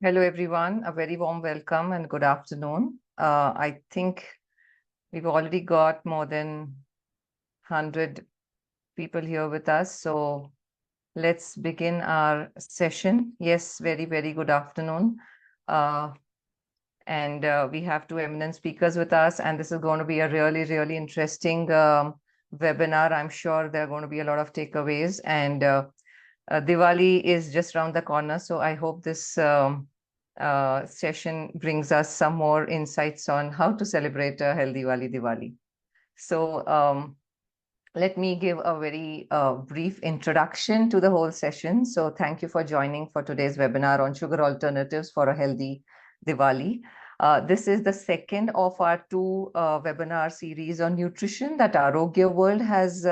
Hello, everyone. A very warm welcome and good afternoon. I think we've already got more than 100 people here with us. So let's begin our session. Yes, very good afternoon. We have two eminent speakers with us, and this is going to be a really interesting webinar. I'm sure there are going to be a lot of takeaways, and Diwali is just around the corner. So I hope this session brings us some more insights on how to celebrate a healthy Diwali. So let me give a very brief introduction to the whole session. So thank you for joining for today's webinar on sugar alternatives for a healthy Diwali. This is the second of our two webinar series on nutrition that Arogya World has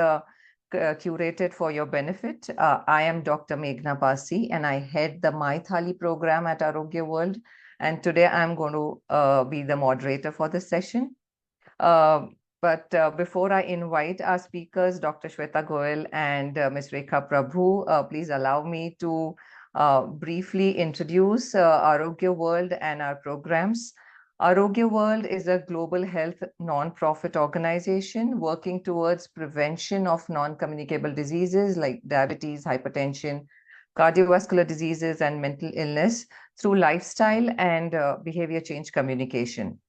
curated for your benefit. I am Dr. Meghana Pasi, and I head the MyThali program at Arogya World. And today I'm going to be the moderator for this session. But before I invite our speakers, Dr. Shweta Goyal and Ms. Rekha Prabhu, please allow me to briefly introduce Arogya World and our programs. Arogya World is a global health non-profit organization working towards prevention of non-communicable diseases like diabetes, hypertension, cardiovascular diseases, and mental illness through lifestyle and behavior change communication.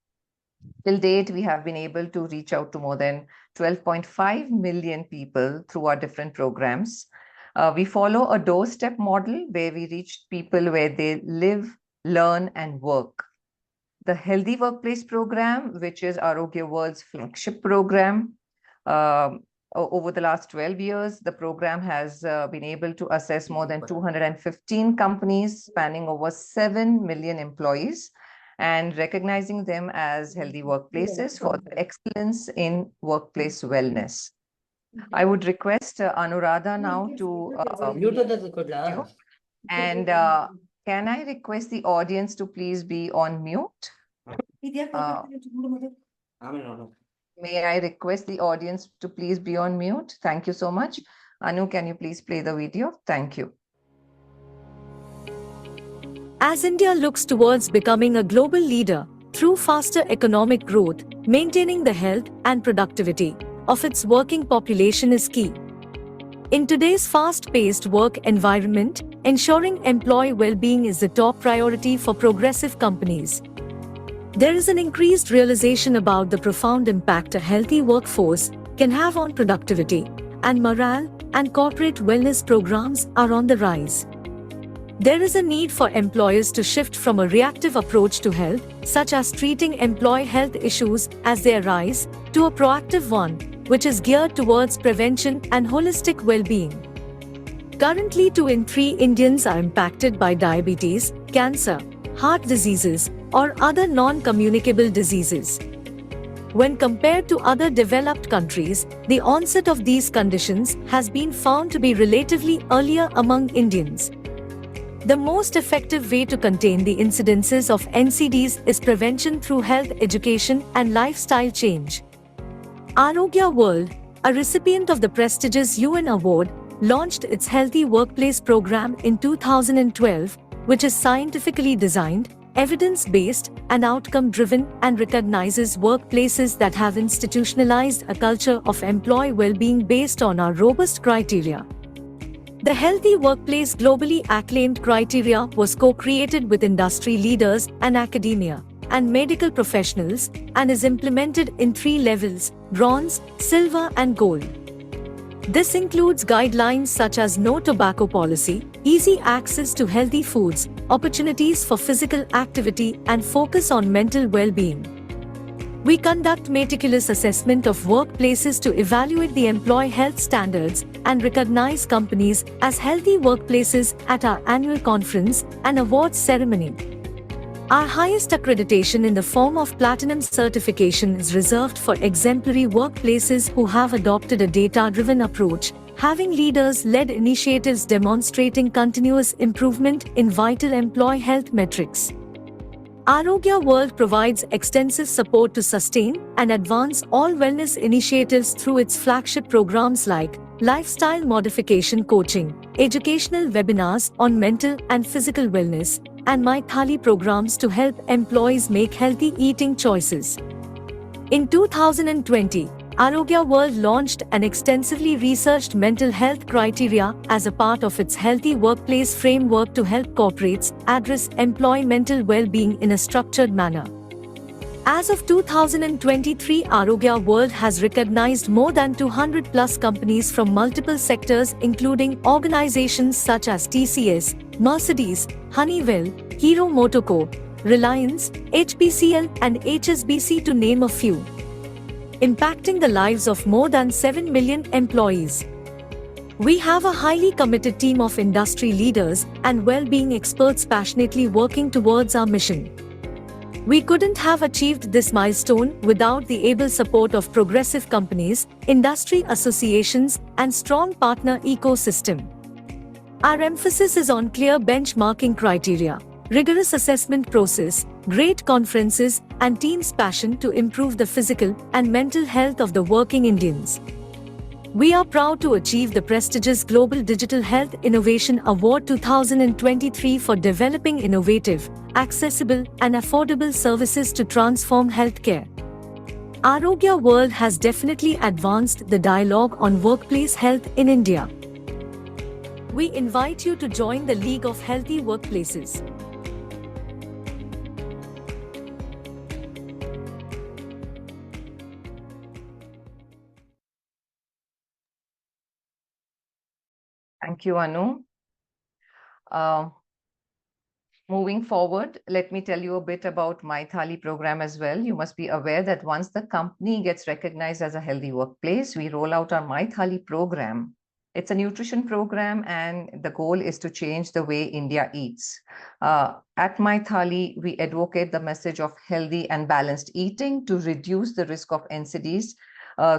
Till date, we have been able to reach out to more than 12.5 million people through our different programs. We follow a doorstep model where we reach people where they live, learn, and work. The Healthy Workplace program, which is Arogya World's flagship program, over the last 12 years, the program has been able to assess more than 215 companies spanning over 7 million employees and recognizing them as healthy workplaces for excellence in workplace wellness. I would request Anuradha now to and can I request the audience to please be on mute? May I request the audience to please be on mute? Thank you so much. Anu, can you please play the video? Thank you. As India looks towards becoming a global leader through faster economic growth, maintaining the health and productivity of its working population is key. In today's fast-paced work environment, ensuring employee well-being is the top priority for progressive companies. There is an increased realization about the profound impact a healthy workforce can have on productivity and morale, and corporate wellness programs are on the rise. There is a need for employers to shift from a reactive approach to health, such as treating employee health issues as they arise, to a proactive one, which is geared towards prevention and holistic well-being. Currently, 2 in 3 Indians are impacted by diabetes, cancer, heart diseases, or other non-communicable diseases. When compared to other developed countries, the onset of these conditions has been found to be relatively earlier among Indians. The most effective way to contain the incidences of NCDs is prevention through health education and lifestyle change. Arogya World, a recipient of the prestigious UN Award, launched its Healthy Workplace program in 2012, which is scientifically designed, evidence-based, and outcome-driven, and recognizes workplaces that have institutionalized a culture of employee well-being based on our robust criteria. The Healthy Workplace globally acclaimed criteria was co-created with industry leaders and academia and medical professionals and is implemented in 3 levels: bronze, silver, and gold. This includes guidelines such as no tobacco policy, easy access to healthy foods, opportunities for physical activity, and focus on mental well-being. We conduct meticulous assessment of workplaces to evaluate the employee health standards and recognize companies as healthy workplaces at our annual conference and awards ceremony. Our highest accreditation in the form of Platinum certification is reserved for exemplary workplaces who have adopted a data-driven approach, having leaders-led initiatives demonstrating continuous improvement in vital employee health metrics. Arogya World provides extensive support to sustain and advance all wellness initiatives through its flagship programs like lifestyle modification coaching, educational webinars on mental and physical wellness, and MyThali programs to help employees make healthy eating choices. In 2020, Arogya World launched an extensively researched mental health criteria as a part of its Healthy Workplace framework to help corporates address employee mental well-being in a structured manner. As of 2023, Arogya World has recognized more than 200 plus companies from multiple sectors, including organizations such as TCS, Mercedes, Honeywell, Hero MotoCorp, Reliance, HPCL, and HSBC, to name a few, impacting the lives of more than 7 million employees. We have a highly committed team of industry leaders and well-being experts passionately working towards our mission. We couldn't have achieved this milestone without the able support of progressive companies, industry associations, and strong partner ecosystem. Our emphasis is on clear benchmarking criteria, rigorous assessment process, great conferences, and team's passion to improve the physical and mental health of the working Indians. We are proud to achieve the prestigious Global Digital Health Innovation Award 2023 for developing innovative, accessible, and affordable services to transform healthcare. Arogya World has definitely advanced the dialogue on workplace health in India. We invite you to join the League of Healthy Workplaces. Thank you, Anu. Moving forward, let me tell you a bit about MyThali program as well. You must be aware that once the company gets recognized as a healthy workplace, we roll out our MyThali program. It's a nutrition program, and the goal is to change the way India eats. At MyThali, we advocate the message of healthy and balanced eating to reduce the risk of NCDs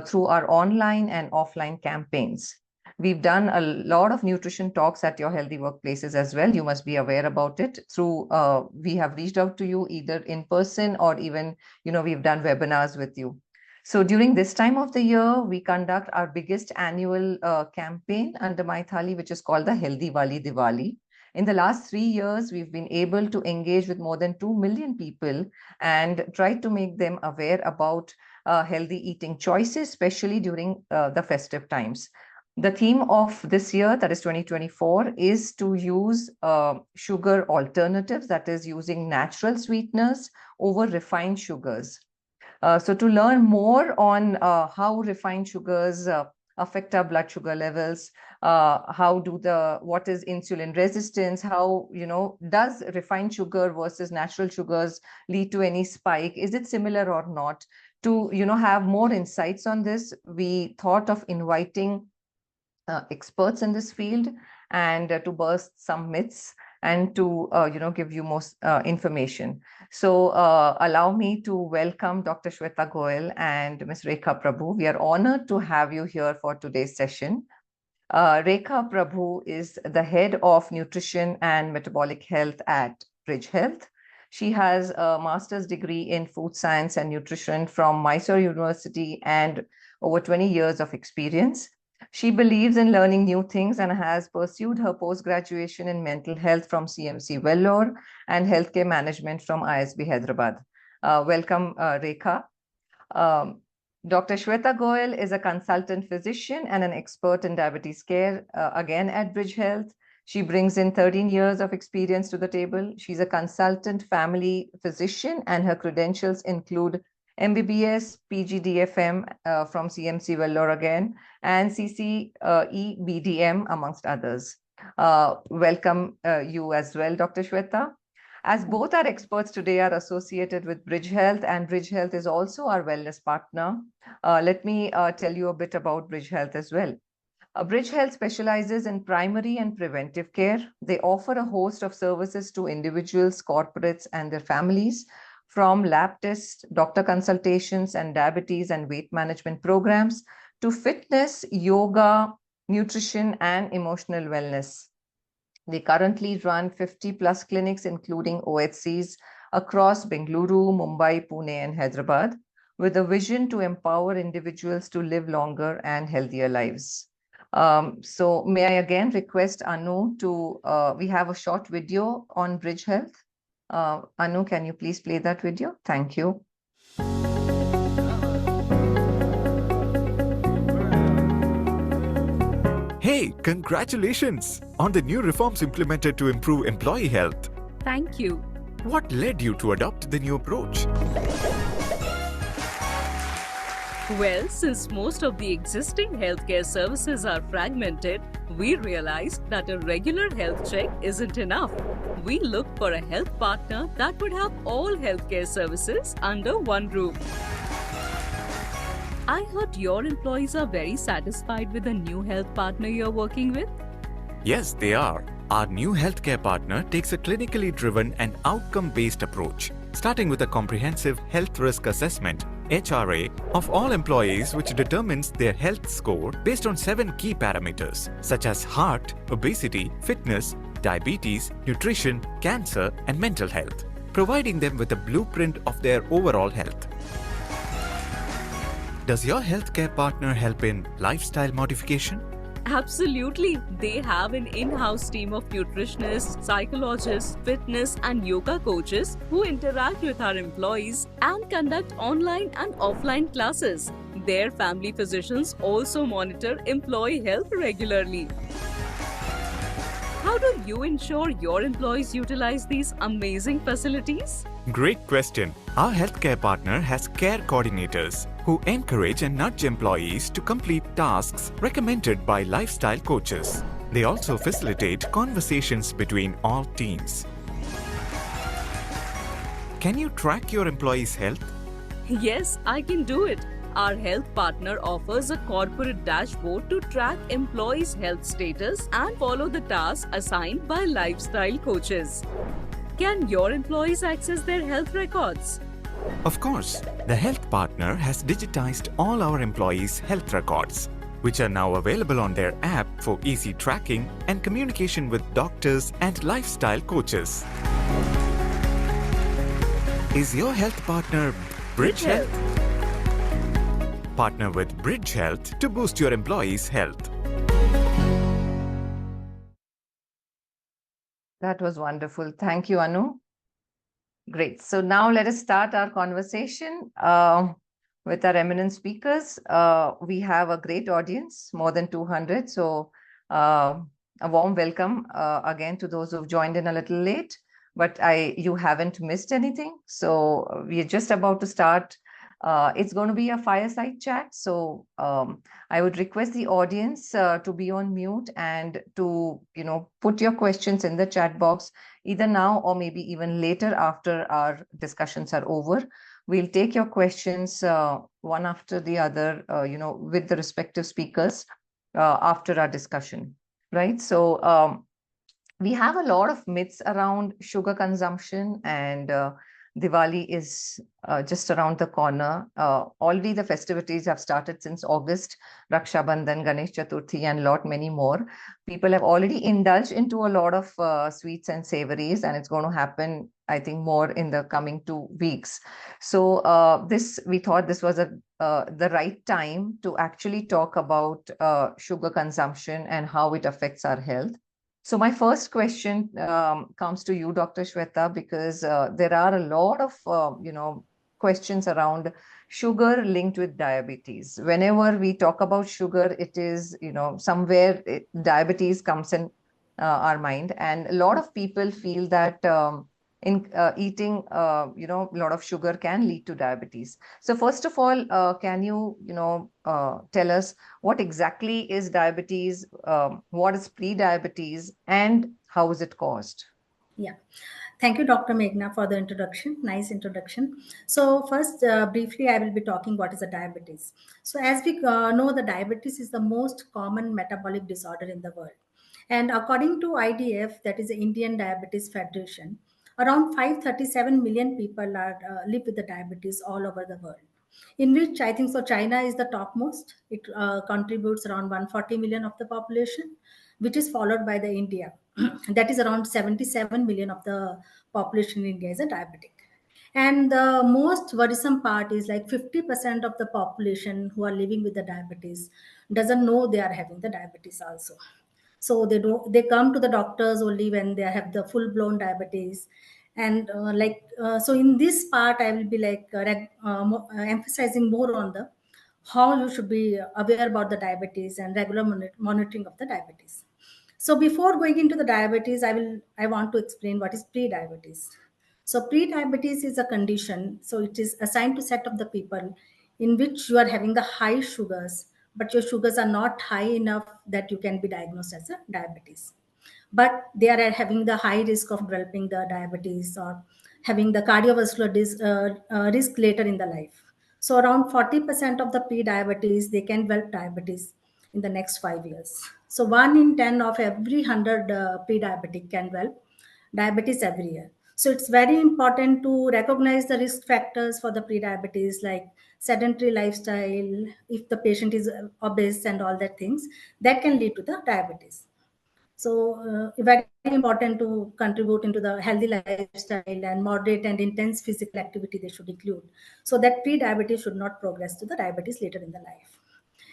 through our online and offline campaigns. We've done a lot of nutrition talks at your healthy workplaces as well. You must be aware about it. Through we have reached out to you either in person or even, we've done webinars with you. So during this time of the year, we conduct our biggest annual campaign under MyThali, which is called the Healthy Wali Diwali. In the last 3 years, we've been able to engage with more than 2 million people and try to make them aware about healthy eating choices, especially during the festive times. The theme of this year, that is 2024, is to use sugar alternatives, that is using natural sweeteners over refined sugars. So to learn more on how refined sugars affect our blood sugar levels, what is insulin resistance, how, does refined sugar versus natural sugars lead to any spike? Is it similar or not? To, have more insights on this, we thought of inviting experts in this field and to burst some myths and to give you more information. So allow me to welcome Dr. Shweta Goyal and Ms. Rekha Prabhu. We are honored to have you here for today's session. Rekha Prabhu is the head of nutrition and metabolic health at Bridge Health. She has a master's degree in food science and nutrition from Mysore University and over 20 years of experience. She believes in learning new things and has pursued her post-graduation in mental health from CMC Vellore and healthcare management from ISB Hyderabad. Welcome, Rekha. Dr. Shweta Goyal is a consultant physician and an expert in diabetes care, again at Bridge Health. She brings in 13 years of experience to the table. She's a consultant family physician, and her credentials include MBBS, PGDFM from CMC Vellore again, and CCE BDM, amongst others. Welcome you as well, Dr. Shweta. As both our experts today are associated with Bridge Health, and Bridge Health is also our wellness partner, let me tell you a bit about Bridge Health as well. Bridge Health specializes in primary and preventive care. They offer a host of services to individuals, corporates, and their families, from lab tests, doctor consultations, and diabetes and weight management programs to fitness, yoga, nutrition, and emotional wellness. They currently run 50 plus clinics, including OHCs, across Bengaluru, Mumbai, Pune, and Hyderabad, with a vision to empower individuals to live longer and healthier lives. So may I again request Anu to, we have a short video on Bridge Health. Anu, can you please play that video? Thank you. Hey, congratulations on the new reforms implemented to improve employee health. Thank you. What led you to adopt the new approach? Well, since most of the existing healthcare services are fragmented, we realized that a regular health check isn't enough. We looked for a health partner that would have all healthcare services under one roof. I heard your employees are very satisfied with the new health partner you're working with. Yes, they are. Our new healthcare partner takes a clinically driven and outcome-based approach, starting with a comprehensive health risk assessment (HRA) of all employees, which determines their health score based on 7 key parameters such as heart, obesity, fitness, diabetes, nutrition, cancer, and mental health, providing them with a blueprint of their overall health. Does your healthcare partner help in lifestyle modification? Absolutely. They have an in-house team of nutritionists, psychologists, fitness and yoga coaches who interact with our employees and conduct online and offline classes. Their family physicians also monitor employee health regularly. How do you ensure your employees utilize these amazing facilities? Great question. Our healthcare partner has care coordinators who encourage and nudge employees to complete tasks recommended by lifestyle coaches. They also facilitate conversations between all teams. Can you track your employees' health? Yes, I can do it. Our health partner offers a corporate dashboard to track employees' health status and follow the tasks assigned by lifestyle coaches. Can your employees access their health records? Of course, the health partner has digitized all our employees' health records, which are now available on their app for easy tracking and communication with doctors and lifestyle coaches. Is your health partner Bridge Health? Partner with Bridge Health to boost your employees' health. That was wonderful. Thank you, Anu. Great. So now let us start our conversation with our eminent speakers. We have a great audience, more than 200. So a warm welcome again to those who've joined in a little late, but you haven't missed anything. So we're just about to start. It's going to be a fireside chat. So I would request the audience to be on mute and to, put your questions in the chat box, either now or maybe even later after our discussions are over. We'll take your questions one after the other, with the respective speakers after our discussion, right? So we have a lot of myths around sugar consumption, and Diwali is just around the corner. Already the festivities have started since August, Raksha Bandhan, Ganesh Chaturthi, and many more. People have already indulged into a lot of sweets and savories, and it's going to happen, I think, more in the coming 2 weeks. So we thought this was the right time to actually talk about sugar consumption and how it affects our health. So my first question comes to you, Dr. Shweta, because there are a lot of, questions around sugar linked with diabetes. Whenever we talk about sugar, it is, somewhere diabetes comes in our mind. And a lot of people feel that eating, a lot of sugar can lead to diabetes. So first of all, can you, tell us what exactly is diabetes, what is pre-diabetes, and how is it caused? Yeah. Thank you, Dr. Meghana, for the introduction. Nice introduction. So first, briefly, I will be talking what is a diabetes. So as we know, the diabetes is the most common metabolic disorder in the world. And according to IDF, that is the Indian Diabetes Federation, around 537 million people are live with the diabetes all over the world. In which I think so China is the topmost. It contributes around 140 million of the population, which is followed by the India. That is around 77 million of the population in India is a diabetic. And the most worrisome part is like 50% of the population who are living with the diabetes doesn't know they are having the diabetes also. So they come to the doctors only when they have the full blown diabetes. And so in this part I will be like emphasizing more on the how you should be aware about the diabetes and regular monitoring of the diabetes. So before going into the diabetes, I want to explain what is pre-diabetes. So pre-diabetes is a condition. So it is assigned to set of the people in which you are having the high sugars, but your sugars are not high enough that you can be diagnosed as a diabetes. But they are having the high risk of developing the diabetes or having the cardiovascular risk later in the life. So around 40% of the pre-diabetes, they can develop diabetes in the next 5 years. So 1 in 10 of every 100 pre-diabetic can develop diabetes every year. So it's very important to recognize the risk factors for the pre-diabetes, like sedentary lifestyle, if the patient is obese and all that things, that can lead to the diabetes. So very important to contribute into the healthy lifestyle, and moderate and intense physical activity they should include, so that pre-diabetes should not progress to the diabetes later in the life.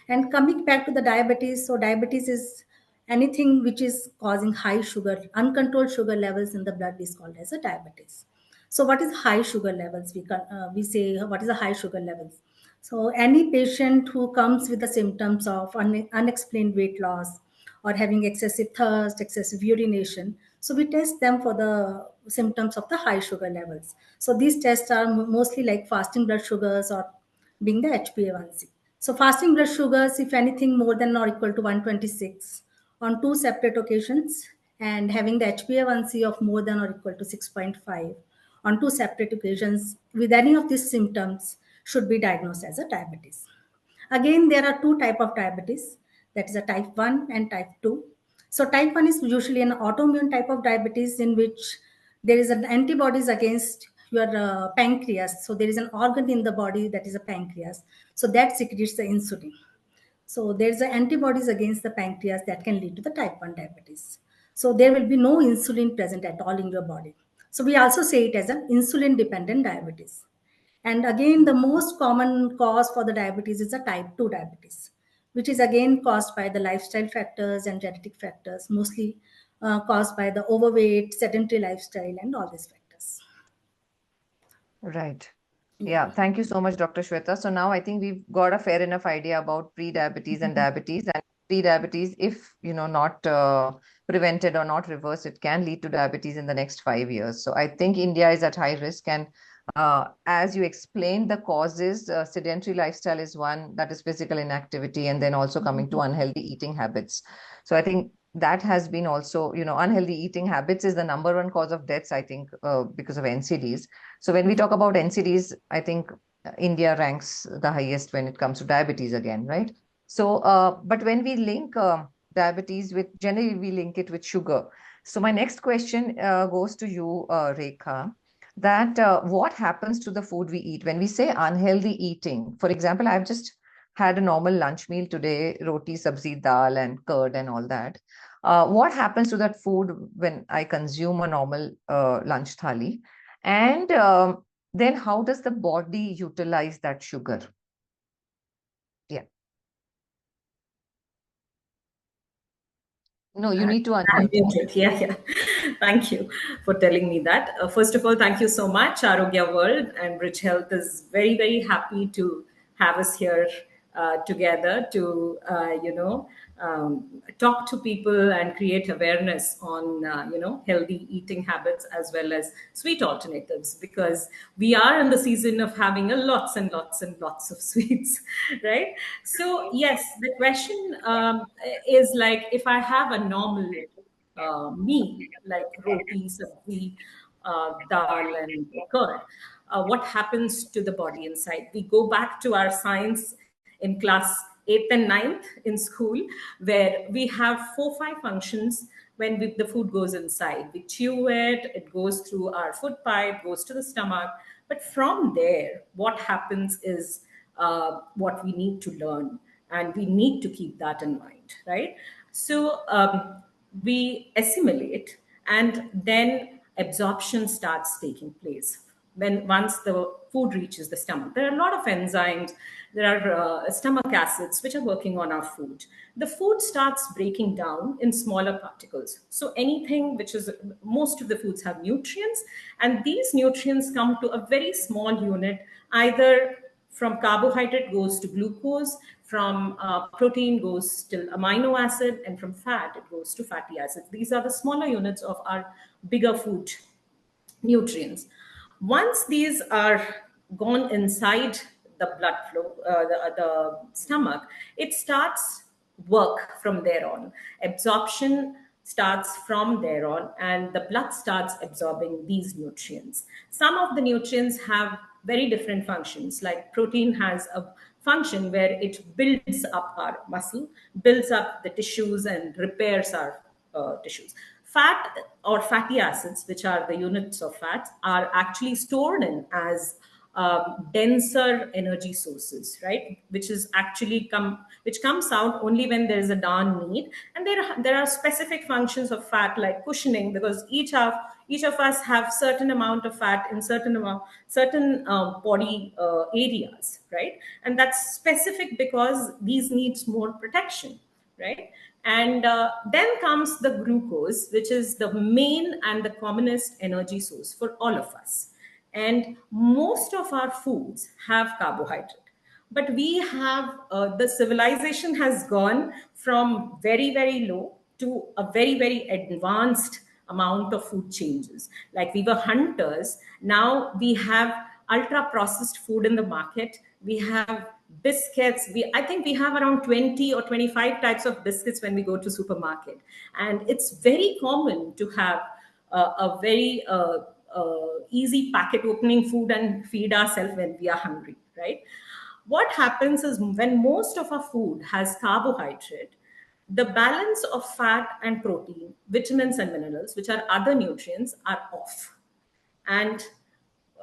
And coming back to the diabetes, so diabetes is anything which is causing high sugar, uncontrolled sugar levels in the blood is called as a diabetes. So what is high sugar levels? We say what is the high sugar levels. So any patient who comes with the symptoms of unexplained weight loss or having excessive thirst, excessive urination, so we test them for the symptoms of the high sugar levels. So these tests are mostly like fasting blood sugars or being the HbA1c. So fasting blood sugars, if anything more than or equal to 126 on two separate occasions, and having the HbA1c of more than or equal to 6.5 on two separate occasions with any of these symptoms should be diagnosed as a diabetes. Again, there are two type of diabetes, that is a type 1 and type 2. So type 1 is usually an autoimmune type of diabetes in which there is an antibodies against your pancreas. So there is an organ in the body that is a pancreas. So that secretes the insulin. So there's the antibodies against the pancreas that can lead to the type 1 diabetes. So there will be no insulin present at all in your body. So we also say it as an insulin dependent diabetes. And again, the most common cause for the diabetes is a type 2 diabetes, which is again caused by the lifestyle factors and genetic factors, mostly caused by the overweight, sedentary lifestyle, and all these factors. Right. Yeah, thank you so much, Dr. Shweta. So now I think we've got a fair enough idea about pre-diabetes and diabetes. And pre-diabetes, if not prevented or not reversed, it can lead to diabetes in the next 5 years. So I think India is at high risk. And as you explained, the causes, sedentary lifestyle is one, that is physical inactivity, and then also coming to unhealthy eating habits. So I think that has been also, unhealthy eating habits is the number one cause of deaths, I think, because of NCDs. So when we talk about NCDs, I think India ranks the highest when it comes to diabetes again, right? So, but when we link diabetes generally we link it with sugar. So my next question goes to you, Rekha, that what happens to the food we eat when we say unhealthy eating? For example, I've just had a normal lunch meal today, roti, sabzi, dal, and curd and all that. What happens to that food when I consume a normal lunch thali? And then how does the body utilize that sugar? Yeah. No, you need to unmute. Unmuted. Yeah, yeah. Thank you for telling me that. First of all, thank you so much. Arogya World and Rich Health is very, very happy to have us here together to, talk to people and create awareness on, healthy eating habits as well as sweet alternatives, because we are in the season of having a lots and lots and lots of sweets, right? So yes, the question is like, if I have a normal meal like roti, sabzi, dal, and curd, what happens to the body inside? We go back to our science in class 8th and 9th in school, where we have 4-5 functions when the food goes inside. We chew it, it goes through our food pipe, goes to the stomach. But from there, what happens is what we need to learn, and we need to keep that in mind, right? So we assimilate, and then absorption starts taking place. once the food reaches the stomach. There are a lot of enzymes, there are stomach acids which are working on our food. The food starts breaking down in smaller particles. So anything which is, most of the foods have nutrients, and these nutrients come to a very small unit, either from carbohydrate goes to glucose, from protein goes to amino acid, and from fat it goes to fatty acids. These are the smaller units of our bigger food nutrients. Once these are gone inside the blood flow, the stomach, it starts work from there on. Absorption starts from there on, and the blood starts absorbing these nutrients. Some of the nutrients have very different functions. Like protein has a function where it builds up our muscle, builds up the tissues, and repairs our tissues. Fat or fatty acids, which are the units of fats, are actually stored in as denser energy sources, right? Which is actually which comes out only when there is a darn need. And there are specific functions of fat, like cushioning, because each of us have certain amount of fat in certain body areas, right? And that's specific because these needs more protection, right? And then comes the glucose, which is the main and the commonest energy source for all of us. And most of our foods have carbohydrate. But we have, the civilization has gone from very, very low to a very, very advanced amount of food changes. Like we were hunters, now we have ultra processed food in the market. We have biscuits. I think we have around 20 or 25 types of biscuits when we go to supermarket. And it's very common to have a very easy packet opening food and feed ourselves when we are hungry, right? What happens is when most of our food has carbohydrate, the balance of fat and protein, vitamins and minerals, which are other nutrients, are off. And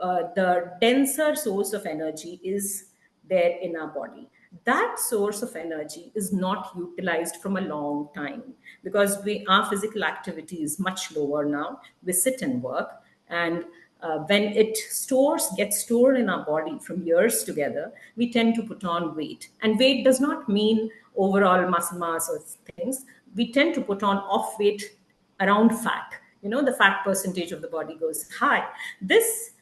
the denser source of energy is there in our body. That source of energy is not utilized from a long time because our physical activity is much lower now. We sit and work, and when it gets stored in our body from years together, we tend to put on weight. And weight does not mean overall muscle mass or things. We tend to put on off weight around fat. The fat percentage of the body goes high. This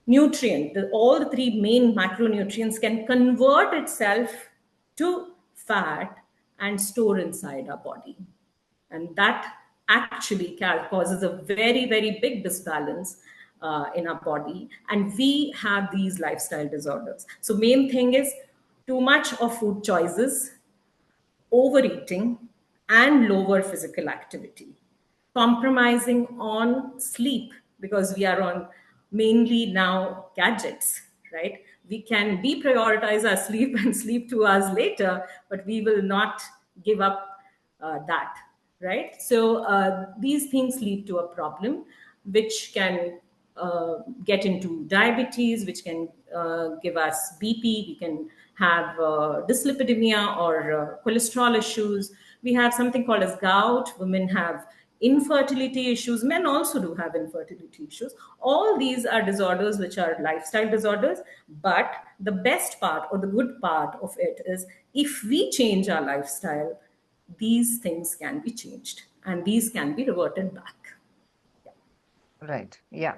nutrient, all the three main macronutrients, can convert itself to fat and store inside our body. And that actually causes a very, very big disbalance in our body. And we have these lifestyle disorders. So main thing is too much of food choices, overeating, and lower physical activity. Compromising on sleep, because we are on mainly now gadgets, right? We can prioritize our sleep and sleep 2 hours later, but we will not give up that, right? So these things lead to a problem, which can get into diabetes, which can give us BP. We can have dyslipidemia or cholesterol issues. We have something called as gout. Women have infertility issues. Men also do have infertility issues. All these are disorders which are lifestyle disorders. But the best part or the good part of it is if we change our lifestyle, these things can be changed and these can be reverted back. Right. Yeah.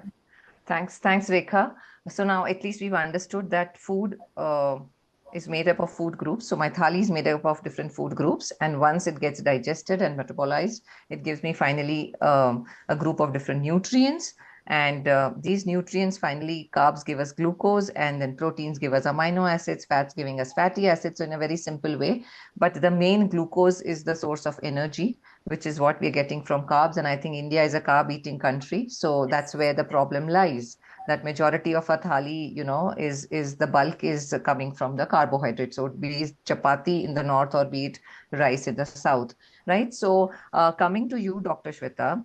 Thanks, Rekha. So now at least we've understood that food is made up of food groups. So my thali is made up of different food groups. And once it gets digested and metabolized, it gives me finally a group of different nutrients. And these nutrients, finally, carbs give us glucose, and then proteins give us amino acids, fats giving us fatty acids. So in a very simple way. But the main glucose is the source of energy, which is what we're getting from carbs. And I think India is a carb-eating country. So that's where the problem lies. That majority of our thali, is the bulk is coming from the carbohydrates. So be it chapati in the north or be it rice in the south, right? So coming to you, Dr. Shweta,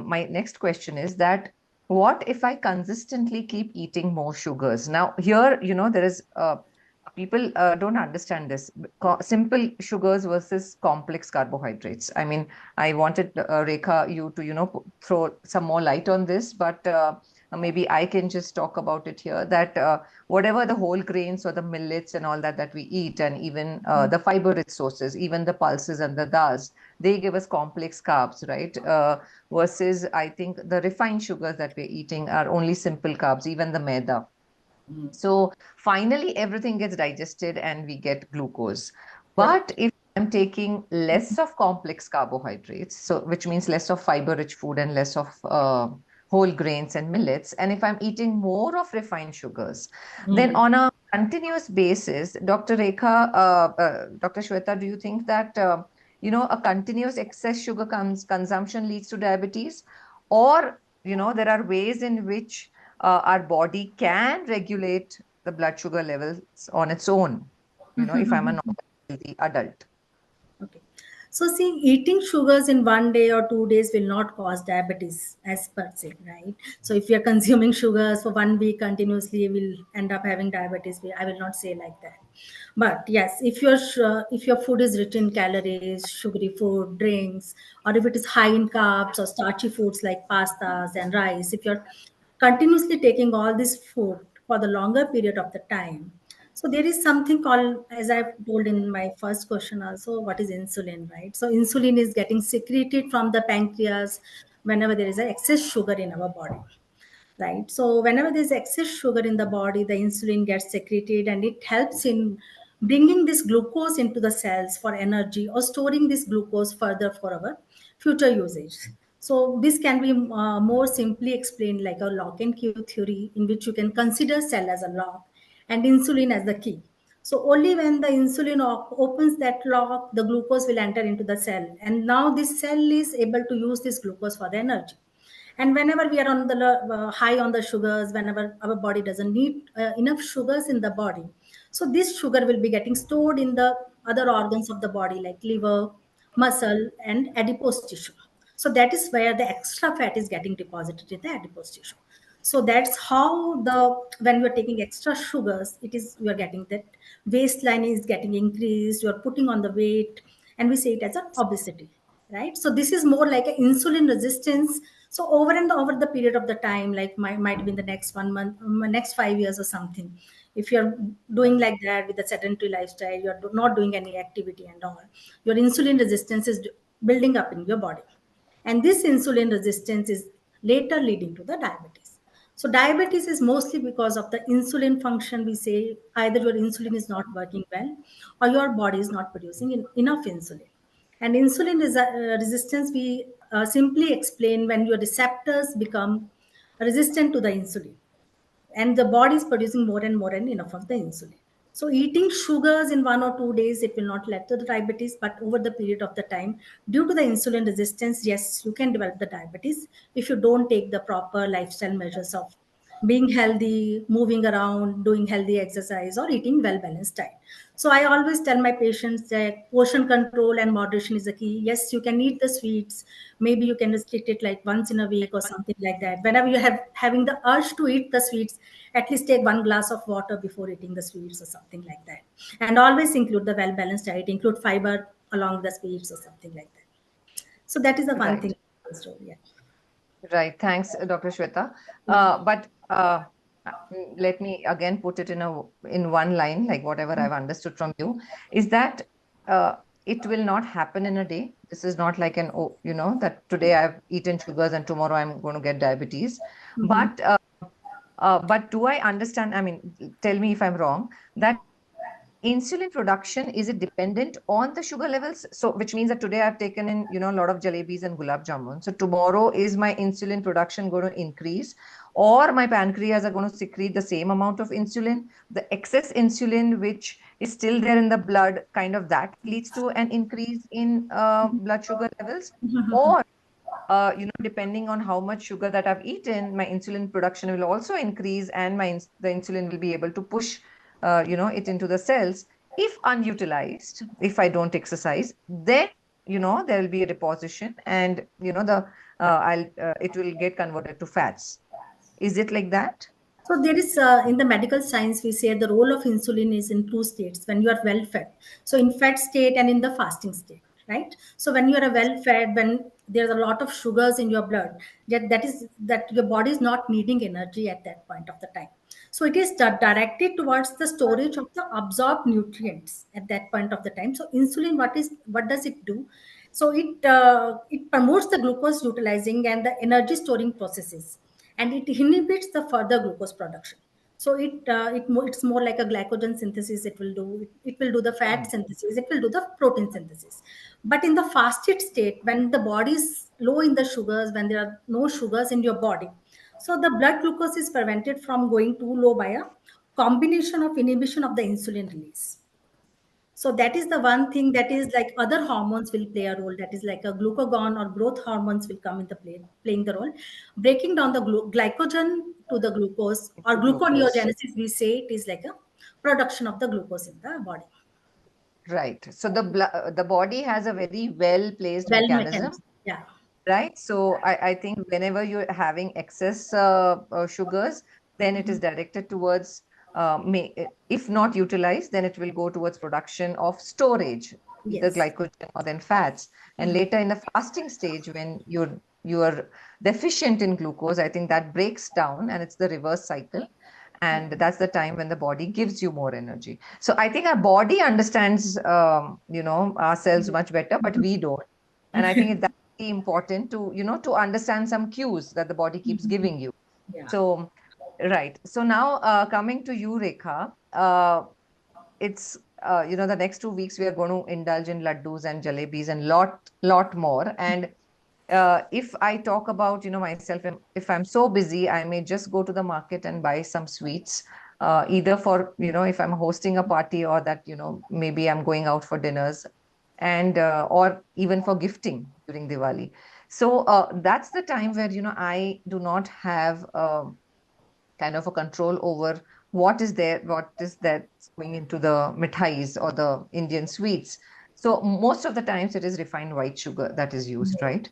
my next question is that what if I consistently keep eating more sugars? Now here, there is people don't understand this. Simple sugars versus complex carbohydrates. I mean, I wanted Rekha, you to, throw some more light on this, but maybe I can just talk about it here, that whatever the whole grains or the millets and all that we eat, and even the fiber rich sources, even the pulses and the dals, they give us complex carbs, right? Versus I think the refined sugars that we're eating are only simple carbs, even the maida. So finally, everything gets digested and we get glucose. But if I'm taking less of complex carbohydrates, so which means less of fiber-rich food and less of whole grains and millets, and if I'm eating more of refined sugars, then on a continuous basis, Dr. Rekha, Dr. Shweta, do you think that a continuous excess sugar consumption leads to diabetes, or there are ways in which our body can regulate the blood sugar levels on its own, if I'm a normal healthy adult? Okay. So, see, eating sugars in 1 day or 2 days will not cause diabetes as per se, right? So, if you're consuming sugars for 1 week continuously, we'll end up having diabetes. I will not say like that. But yes, if your food is rich in calories, sugary food, drinks, or if it is high in carbs or starchy foods like pastas and rice, if you're continuously taking all this food for the longer period of the time, so there is something called, as I've told in my first question also, what is insulin, right? So insulin is getting secreted from the pancreas whenever there is an excess sugar in our body, right? So whenever there's excess sugar in the body, the insulin gets secreted and it helps in bringing this glucose into the cells for energy or storing this glucose further for our future usage. So this can be more simply explained like a lock and key theory, in which you can consider cell as a lock and insulin as the key. So only when the insulin opens that lock, the glucose will enter into the cell, and now this cell is able to use this glucose for the energy. And whenever we are on the high on the sugars, whenever our body doesn't need enough sugars in the body, so this sugar will be getting stored in the other organs of the body like liver, muscle, and adipose tissue. So that is where the extra fat is getting deposited in the adipose tissue. So that's how the when you're taking extra sugars, it is you're getting that waistline is getting increased, you're putting on the weight, and we say it as an obesity, right? So this is more like an insulin resistance. So over and over the period of the time, like might be in the next 1 month, next 5 years or something, if you're doing like that with a sedentary lifestyle, you're not doing any activity and all, your insulin resistance is building up in your body, and this insulin resistance is later leading to the diabetes. So diabetes is mostly because of the insulin function. We say either your insulin is not working well or your body is not producing enough insulin. And insulin resistance, we simply explain when your receptors become resistant to the insulin, and the body is producing more and more and enough of the insulin. So eating sugars in 1 or 2 days, it will not lead to the diabetes, but over the period of the time, due to the insulin resistance, yes, you can develop the diabetes if you don't take the proper lifestyle measures of being healthy, moving around, doing healthy exercise, or eating well balanced diet. So I always tell my patients that portion control and moderation is the key. Yes, you can eat the sweets. Maybe you can restrict it like once in a week or something like that. Whenever you have having the urge to eat the sweets, at least take 1 glass of water before eating the sweets or something like that. And always include the well balanced diet, include fiber along the sweets or something like that. So that is the one Right. thing. Yeah. Right. Thanks, Dr. Shweta. But let me again put it in one line, like whatever I've understood from you, is that it will not happen in a day. This is not like that today I've eaten sugars and tomorrow I'm going to get diabetes. But do I understand? I mean, tell me if I'm wrong, that insulin production, is it dependent on the sugar levels? So which means that today I've taken in a lot of jalebis and gulab jamun, so tomorrow is my insulin production going to increase, or my pancreas are going to secrete the same amount of insulin? The excess insulin which is still there in the blood, kind of that leads to an increase in blood sugar levels, or depending on how much sugar that I've eaten, my insulin production will also increase, and the insulin will be able to push it into the cells. If unutilized, if I don't exercise, then there will be a deposition, and it will get converted to fats. Is it like that? So there is in the medical science, we say the role of insulin is in two states when you are well fed. So in fat state and in the fasting state. right? So when you are well fed, when there's a lot of sugars in your blood, that your body is not needing energy at that point of the time. So it is directed towards the storage of the absorbed nutrients at that point of the time. So insulin, what does it do? So it promotes the glucose utilizing and the energy storing processes, and it inhibits the further glucose production. So it's more like a glycogen synthesis. It will do the fat synthesis, it will do the protein synthesis. But in the fasted state, when the body is low in the sugars, when there are no sugars in your body, so the blood glucose is prevented from going too low by a combination of inhibition of the insulin release. So that is the one thing, that is like other hormones will play a role, that is like a glucagon or growth hormones will come into play, playing the role, breaking down the glycogen to the glucose, or To glucose. gluconeogenesis we say. It is like a production of the glucose in the body. Right. So the body has a very well placed Well mechanism, mechanism. Yeah. right? So I think whenever you're having excess sugars, then it is directed towards, if not utilized, then it will go towards production of storage, either Yes. glycogen or then fats. And later in the fasting stage, when you're deficient in glucose, I think that breaks down and it's the reverse cycle. And that's the time when the body gives you more energy. So I think our body understands, ourselves much better, but we don't. And I think that's important to, to understand some cues that the body keeps giving you. Yeah. So, right. So now coming to you, Rekha, it's, the next 2 weeks we are going to indulge in laddus and jalebis and lot more. And if I talk about, myself, if I'm so busy, I may just go to the market and buy some sweets, either for, if I'm hosting a party, or that, maybe I'm going out for dinners, and or even for gifting during Diwali. So that's the time where, I do not have kind of a control over what is that going into the mithais or the Indian sweets. So most of the times it is refined white sugar that is used, right?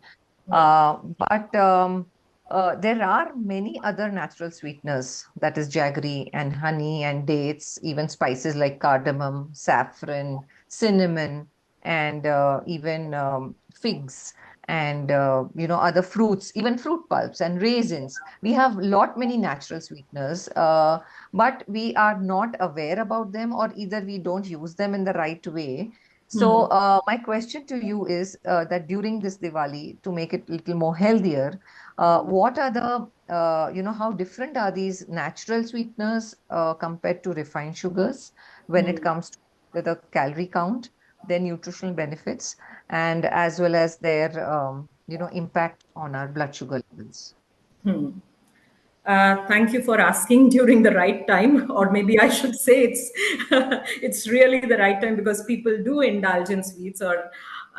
But there are many other natural sweeteners, that is jaggery and honey and dates, even spices like cardamom, saffron, cinnamon, and even figs, and other fruits, even fruit pulps and raisins. We have lot many natural sweeteners, but we are not aware about them, or either we don't use them in the right way. So my question to you is that during this Diwali, to make it a little more healthier, what are the, how different are these natural sweeteners compared to refined sugars when it comes to the calorie count, their nutritional benefits, and as well as their, impact on our blood sugar levels? Thank you for asking during the right time, or maybe I should say it's it's really the right time, because people do indulge in sweets, or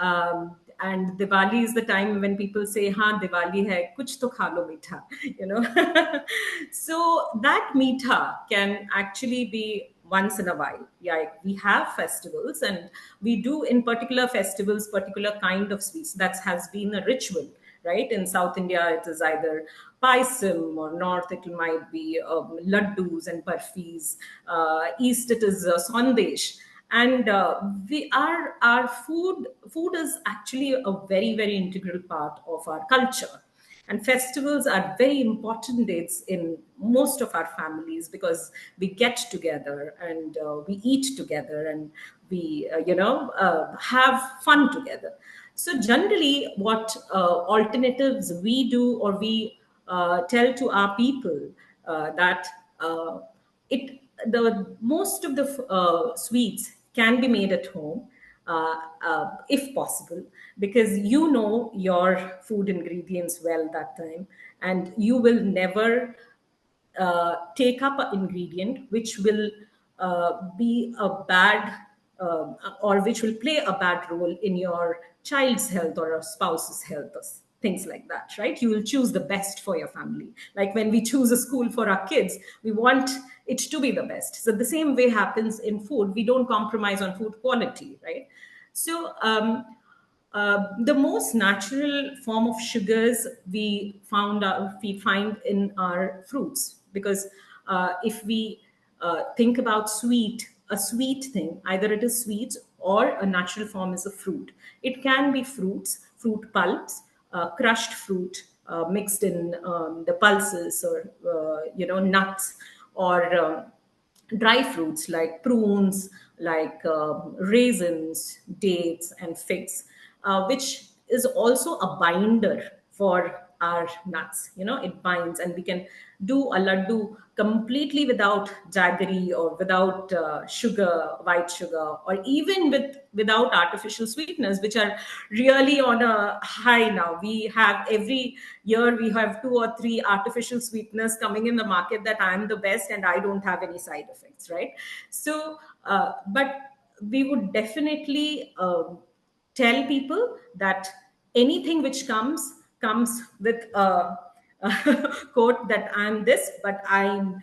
and Diwali is the time when people say, "Ha, Diwali hai, kuch to kha lo meetha," you know. So that meetha can actually be once in a while. Yeah, we have festivals, and we do in particular festivals particular kind of sweets. That has been a ritual, right? In South India, it is either paisam, or North it might be laddus and barfis. East it is sandesh. And we are our food is actually a very, very integral part of our culture. And festivals are very important dates in most of our families, because we get together and we eat together, and we have fun together. So generally, what alternatives we do, or we tell to our people, that it the most of the sweets can be made at home, if possible, because you know your food ingredients well that time, and you will never take up an ingredient which will be a bad or which will play a bad role in your child's health or a spouse's health, or things like that, right? You will choose the best for your family. Like when we choose a school for our kids, we want it to be the best. So the same way happens in food. We don't compromise on food quality, right? So the most natural form of sugars we find in our fruits, because if we think about a sweet thing, either it is sweets or a natural form is a fruit. It can be fruits, fruit pulps, crushed fruit mixed in the pulses, or nuts, or dry fruits like prunes, like raisins, dates, and figs, which is also a binder for our nuts. It binds, and we can do a laddu completely without jaggery, or without sugar, white sugar, or even without artificial sweeteners, which are really on a high now. We have every year we have 2 or 3 artificial sweeteners coming in the market that I'm the best and I don't have any side effects, right? So, but we would definitely tell people that anything which comes with a quote that I'm this, but I'm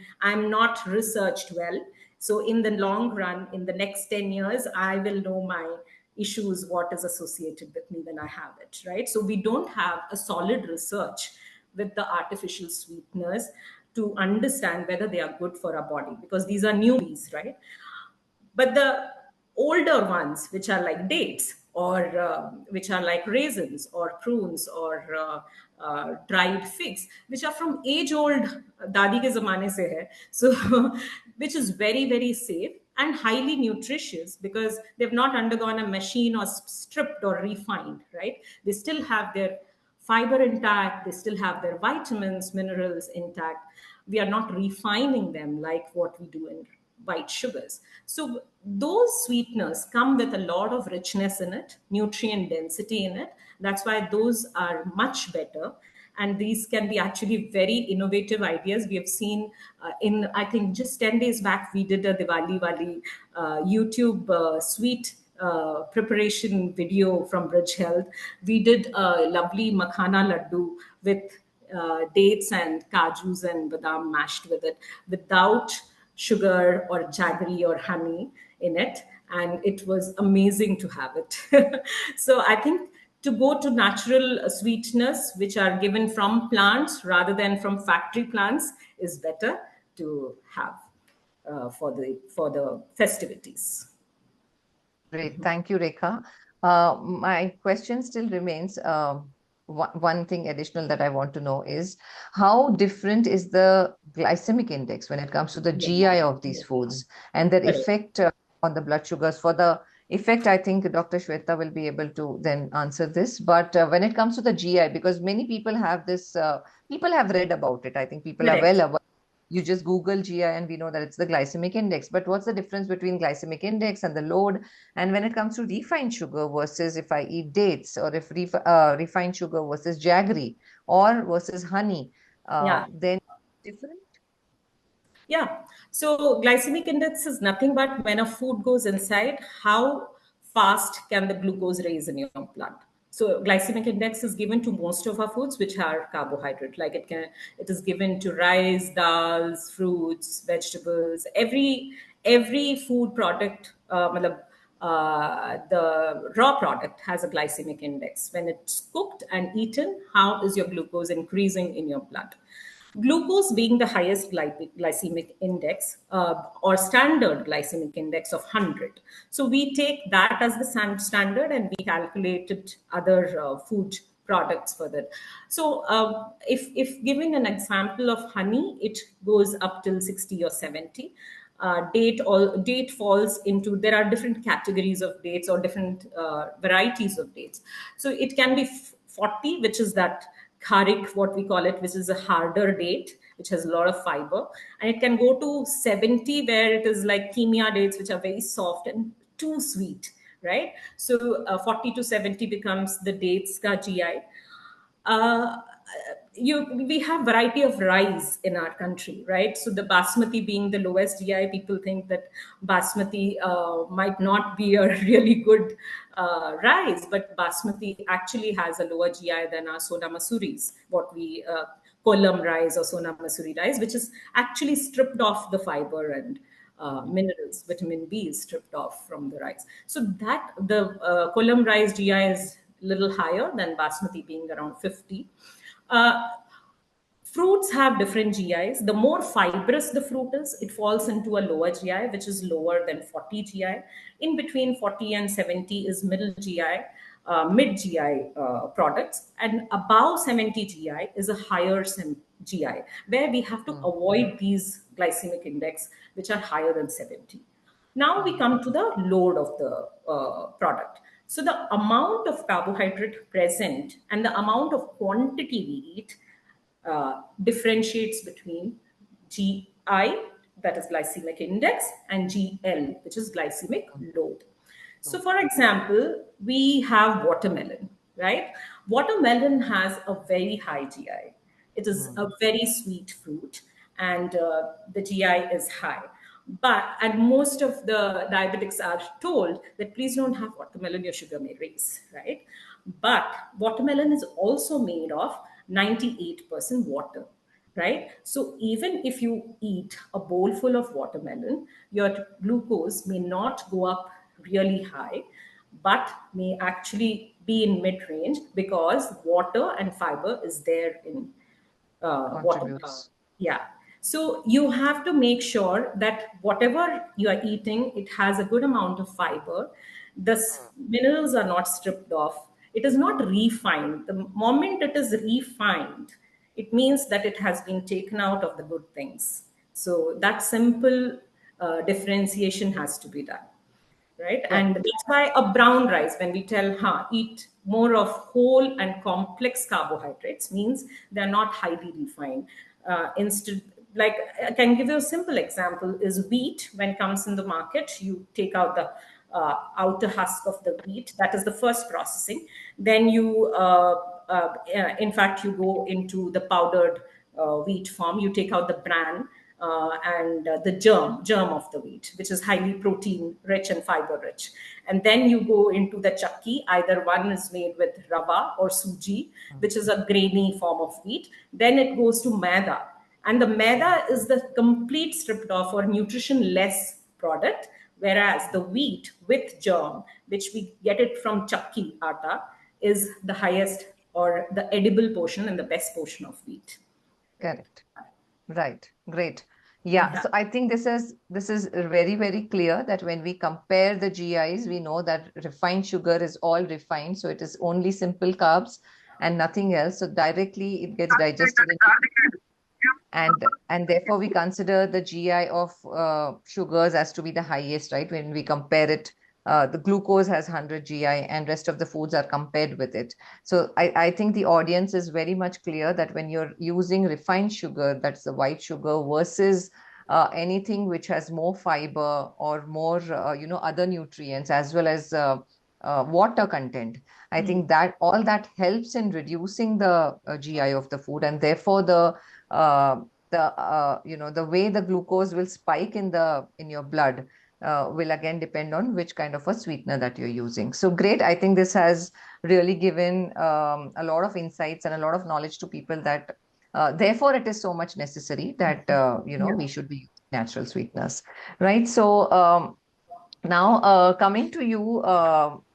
not researched well. So in the long run, in the next 10 years, I will know my issues, what is associated with me when I have it, right? So we don't have a solid research with the artificial sweeteners to understand whether they are good for our body, because these are newbies, right? But the older ones, which are like dates, or which are like raisins or prunes, or dried figs, which are from age old dadi ke zamane se hai, so which is very, very safe and highly nutritious, because they've not undergone a machine or stripped or refined, right? They still have their fiber intact, they still have their vitamins, minerals intact. We are not refining them like what we do in white sugars. So those sweeteners come with a lot of richness in it, nutrient density in it. That's why those are much better. And these can be actually very innovative ideas. We have seen I think just 10 days back, we did a Diwali Wali YouTube sweet preparation video from Bridge Health. We did a lovely Meghana laddu with dates and kajus and badam mashed with it, without sugar or jaggery or honey in it, and it was amazing to have it. So I think to go to natural sweeteners which are given from plants rather than from factory plants is better to have for the festivities. Great. Thank you, Rekha. My question still remains. One thing additional that I want to know is how different is the glycemic index when it comes to the GI of these foods and their Correct. effect on the blood sugars. For the effect, I think Dr. Shweta will be able to then answer this. But when it comes to the GI, because many people have this, people have read about it. I think people are Correct. well aware. You just Google GI and we know that it's the glycemic index. But what's the difference between glycemic index and the load? And when it comes to refined sugar versus if I eat dates, or if refined sugar versus jaggery or versus honey, Yeah. then different? Yeah. So glycemic index is nothing but when a food goes inside, how fast can the glucose raise in your blood. So glycemic index is given to most of our foods which are carbohydrate. Like it is given to rice, dals, fruits, vegetables. Every food product, the raw product has a glycemic index. When it's cooked and eaten, how is your glucose increasing in your blood? Glucose being the highest glycemic index, or standard glycemic index of 100. So we take that as the standard and we calculated other food products for that. So if given an example of honey, it goes up till 60 or 70. Date falls into, there are different categories of dates or different varieties of dates. So it can be 40, which is that kharik, what we call it, which is a harder date, which has a lot of fiber. And it can go to 70, where it is like kimia dates, which are very soft and too sweet, right? So 40 to 70 becomes the dates ka GI. We have variety of rice in our country, right? So the basmati being the lowest GI, people think that basmati might not be a really good rice, but basmati actually has a lower GI than our sona masuris, what we kolam rice or sona masuri rice, which is actually stripped off the fiber and minerals. Vitamin B is stripped off from the rice. So that the kolam rice GI is little higher than basmati, being around 50. Fruits have different GIs. The more fibrous the fruit is, it falls into a lower GI, which is lower than 40 GI. In between 40 and 70 is middle GI, mid GI products. And above 70 GI is a higher GI, where we have to avoid these glycemic index, which are higher than 70. Now we come to the load of the product. So the amount of carbohydrate present and the amount of quantity we eat differentiates between GI, that is glycemic index, and GL, which is glycemic load. So for example, we have watermelon, right? Watermelon has a very high GI. It is a very sweet fruit, and the GI is high. And most of the diabetics are told that please don't have watermelon, your sugar may raise, right? But watermelon is also made of 98% water, right? So even if you eat a bowl full of watermelon, your glucose may not go up really high, but may actually be in mid range because water and fiber is there in watermelon. Contributes. Yeah. So you have to make sure that whatever you are eating, it has a good amount of fiber. The minerals are not stripped off. It is not refined. The moment it is refined, it means that it has been taken out of the good things. So that simple differentiation has to be done, right? And that's why a brown rice, when we tell, eat more of whole and complex carbohydrates, means they're not highly refined. Instead, like I can give you a simple example, is wheat. When it comes in the market, you take out the outer husk of the wheat. That is the first processing. Then you, in fact, you go into the powdered wheat form. You take out the bran and the germ of the wheat, which is highly protein rich and fiber rich. And then you go into the chakki. Either one is made with rava or suji, which is a grainy form of wheat. Then it goes to maida. And the maida is the complete stripped off or nutrition less product, whereas the wheat with germ, which we get it from chakki atta, is the highest or the edible portion and the best portion of wheat. Correct. Right. Great. Yeah. So I think this is very, very clear that when we compare the GIs, we know that refined sugar is all refined. So it is only simple carbs and nothing else. So directly it gets digested and therefore we consider the GI of sugars as to be the highest, right? When we compare it, the glucose has 100 GI and rest of the foods are compared with it. So I think the audience is very much clear that when you're using refined sugar, that's the white sugar, versus anything which has more fiber or more, other nutrients as well as water content. I think that all that helps in reducing the GI of the food, and therefore the way the glucose will spike in your blood will again depend on which kind of a sweetener that you're using. So great. I think this has really given a lot of insights and a lot of knowledge to people that therefore it is so much necessary that we should be using natural sweeteners, right? So now coming to you,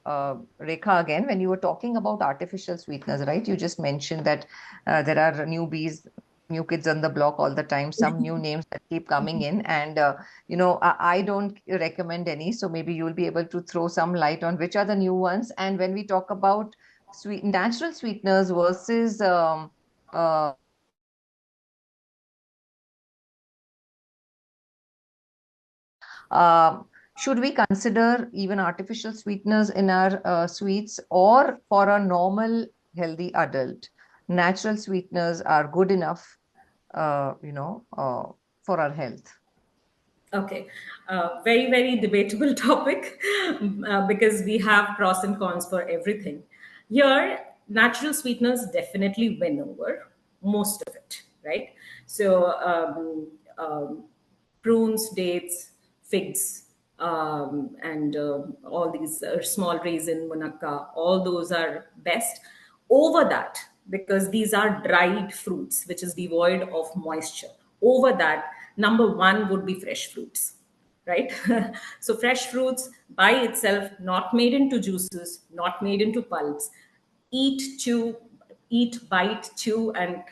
Rekha, again, when you were talking about artificial sweeteners, right? You just mentioned that there are new kids on the block all the time, some new names that keep coming in. And, I don't recommend any. So maybe you'll be able to throw some light on which are the new ones. And when we talk about natural sweeteners versus should we consider even artificial sweeteners in our sweets, or for a normal healthy adult, natural sweeteners are good enough, for our health? Okay, very, very debatable topic because we have pros and cons for everything. Here, natural sweeteners definitely win over most of it, right? So, prunes, dates, figs, and all these small raisin, munakka, all those are best over that because these are dried fruits, which is devoid of moisture. Over that, number one would be fresh fruits, right? So fresh fruits by itself, not made into juices, not made into pulps, eat, chew, eat, bite, chew, and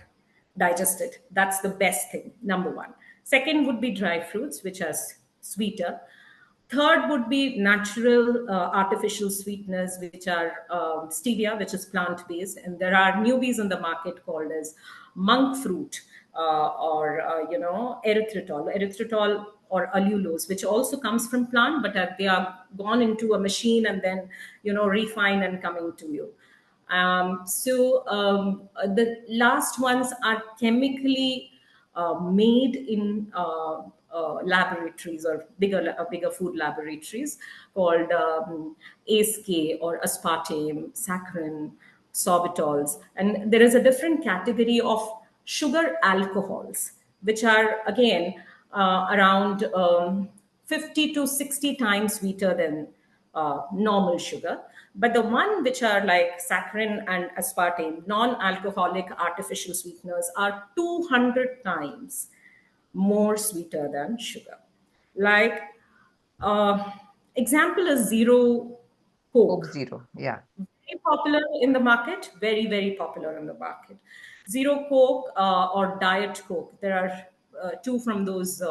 digest it. That's the best thing, number one. Second would be dry fruits, which are sweeter. Third would be natural artificial sweeteners, which are stevia, which is plant based, and there are newbies on the market called as monk fruit or erythritol or allulose, which also comes from plant, but they are gone into a machine and then refined and coming to you. The last ones are chemically made in laboratories or bigger food laboratories called ASK or aspartame, saccharin, sorbitols. And there is a different category of sugar alcohols, which are again around 50 to 60 times sweeter than normal sugar. But the one which are like saccharin and aspartame, non-alcoholic artificial sweeteners, are 200 times more sweeter than sugar. Like example is zero Coke Coke. Zero. Yeah. Very popular in the market, very, very popular in the market. Zero Coke or Diet Coke. There are two from those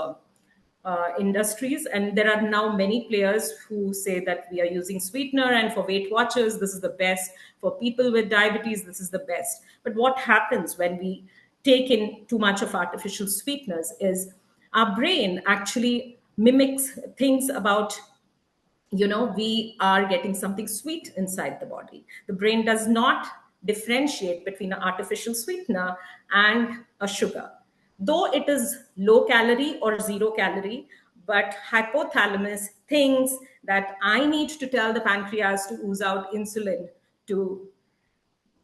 industries, and there are now many players who say that we are using sweetener, and for Weight Watchers this is the best, for people with diabetes this is the best. But what happens when we take in too much of artificial sweeteners is our brain actually mimics things about, we are getting something sweet inside the body. The brain does not differentiate between an artificial sweetener and a sugar, though it is low calorie or zero calorie. But hypothalamus thinks that I need to tell the pancreas to ooze out insulin to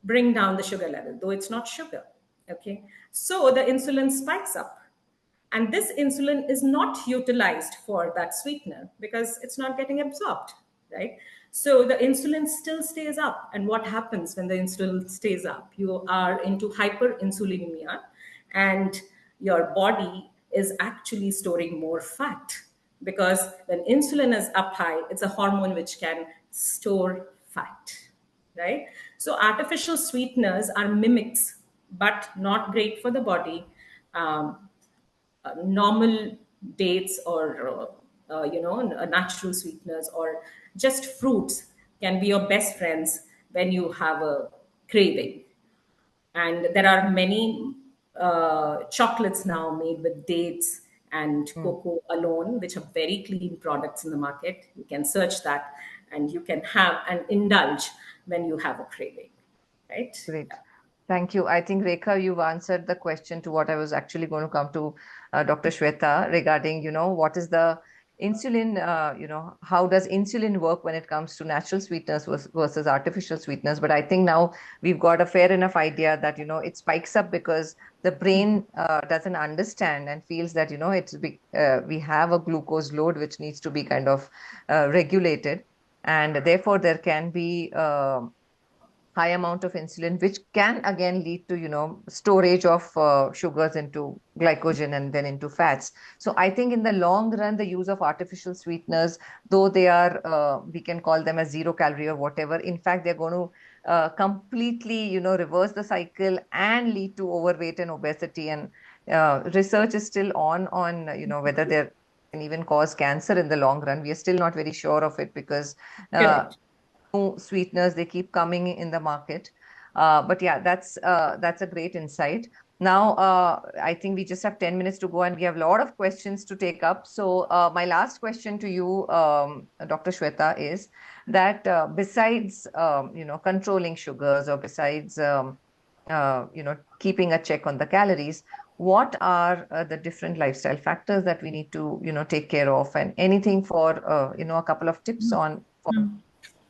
bring down the sugar level, though it's not sugar. Okay, so the insulin spikes up, and this insulin is not utilized for that sweetener because it's not getting absorbed, right? So the insulin still stays up. And what happens when the insulin stays up? You are into hyperinsulinemia, and your body is actually storing more fat, because when insulin is up high, it's a hormone which can store fat, right? So artificial sweeteners are mimics, but not great for the body. Normal dates or natural sweeteners or just fruits can be your best friends when you have a craving. And there are many chocolates now made with dates and cocoa alone, which are very clean products in the market. You can search that and you can have and indulge when you have a craving, right? Great. Thank you. I think, Rekha, you've answered the question to what I was actually going to come to Dr. Shweta regarding, what is the insulin, how does insulin work when it comes to natural sweeteners versus artificial sweeteners? But I think now we've got a fair enough idea that, it spikes up because the brain doesn't understand and feels that, we have a glucose load which needs to be kind of regulated. And therefore, there can be high amount of insulin, which can again lead to, storage of sugars into glycogen and then into fats. So I think in the long run, the use of artificial sweeteners, though they are, we can call them as zero calorie or whatever, in fact, they're going to completely, reverse the cycle and lead to overweight and obesity. And research is still on, whether they can even cause cancer in the long run. We are still not very sure of it because sweeteners, they keep coming in the market. But yeah, that's a great insight. Now, I think we just have 10 minutes to go and we have a lot of questions to take up. So my last question to you, Dr. Shweta, is that besides, controlling sugars or besides, keeping a check on the calories, what are the different lifestyle factors that we need to, take care of, and anything for, a couple of tips on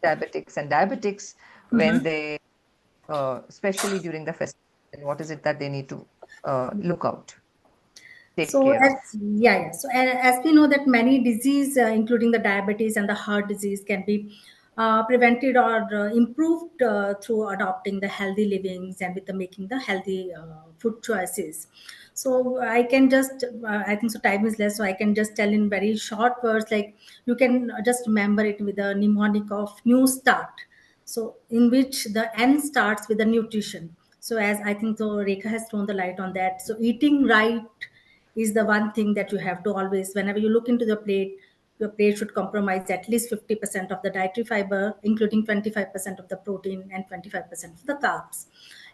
diabetics and diabetics when they, especially during the festival, and what is it that they need to look out, take care of? So as we know that many disease, including the diabetes and the heart disease, can be prevented or improved through adopting the healthy livings and with the making the healthy food choices. So I can just, I think so time is less, so I can just tell in very short words, like you can just remember it with the mnemonic of new start. So in which the N starts with the nutrition. So as I think so Rekha has thrown the light on that. So eating right is the one thing that you have to always, whenever you look into the plate, your plate should comprise at least 50% of the dietary fiber, including 25% of the protein and 25% of the carbs.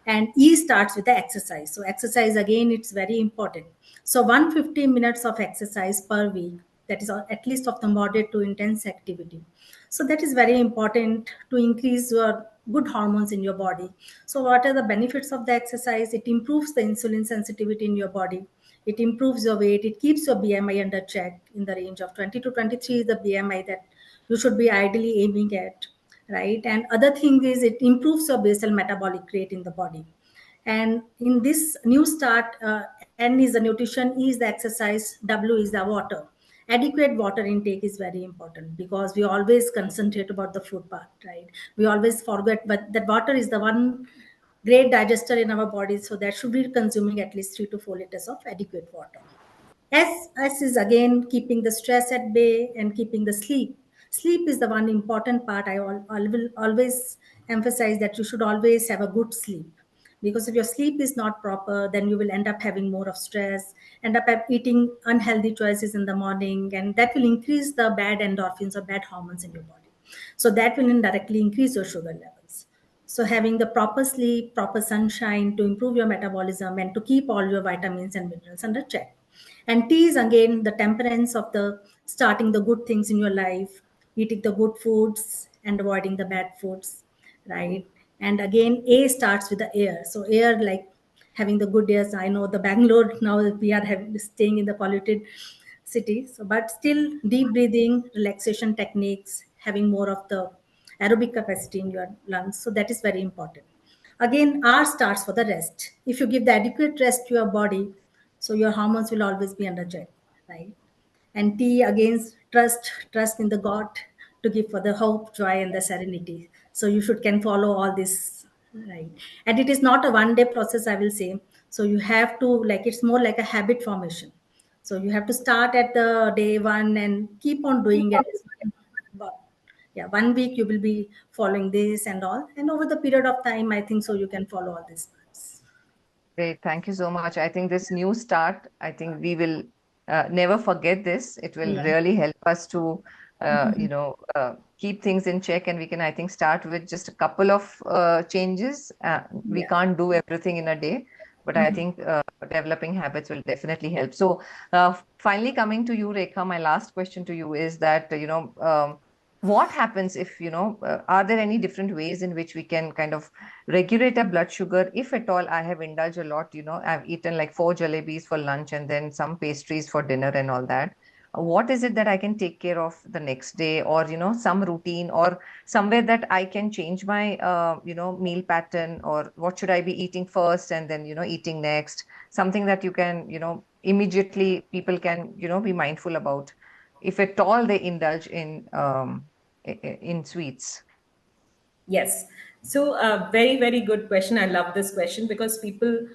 And E starts with the exercise. So exercise, again, it's very important. So 150 minutes of exercise per week, that is at least of the moderate to intense activity. So that is very important to increase your good hormones in your body. So what are the benefits of the exercise? It improves the insulin sensitivity in your body. It improves your weight. It keeps your BMI under check in the range of 20 to 23 is the BMI that you should be ideally aiming at, right? And other thing is it improves your basal metabolic rate in the body. And in this new start, N is the nutrition, E is the exercise, W is the water. Adequate water intake is very important because we always concentrate about the food part, right? We always forget, but that water is the one great digester in our body, so that should be consuming at least 3 to 4 liters of adequate water. S is again keeping the stress at bay and keeping the sleep. Sleep is the one important part. I will always emphasize that you should always have a good sleep, because if your sleep is not proper, then you will end up having more of stress, end up eating unhealthy choices in the morning, and that will increase the bad endorphins or bad hormones in your body. So that will indirectly increase your sugar levels. So having the proper sleep, proper sunshine to improve your metabolism and to keep all your vitamins and minerals under check. And T is again the temperance of the starting the good things in your life, eating the good foods and avoiding the bad foods, right? And again, A starts with the air. So air, like having the good airs. I know the Bangalore now we are staying in the polluted city. So, but still deep breathing, relaxation techniques, having more of the aerobic capacity in your lungs. So that is very important. Again, R starts for the rest. If you give the adequate rest to your body, so your hormones will always be under check, right? And T against trust in the God to give for the hope, joy, and the serenity. So you should can follow all this, right? And it is not a one day process, I will say. So you have to, like, it's more like a habit formation. So you have to start at the day one and keep on doing it. Yeah, 1 week you will be following this and all, and over the period of time, I think so you can follow all these parts. Great. Thank you so much. I think this new start, I think we will never forget this. It will Yeah. really help us to, keep things in check. And we can, I think, start with just a couple of changes. We Yeah. can't do everything in a day, but I think developing habits will definitely help. So, finally, coming to you, Rekha, my last question to you is that, what happens if, are there any different ways in which we can kind of regulate our blood sugar? If at all I have indulged a lot, I've eaten like 4 jalebis for lunch and then some pastries for dinner and all that. What is it that I can take care of the next day, or, some routine or somewhere that I can change my, meal pattern, or what should I be eating first and then, eating next? Something that you can, immediately people can, be mindful about if at all they indulge in sweets. Yes. So very, very good question. I love this question because people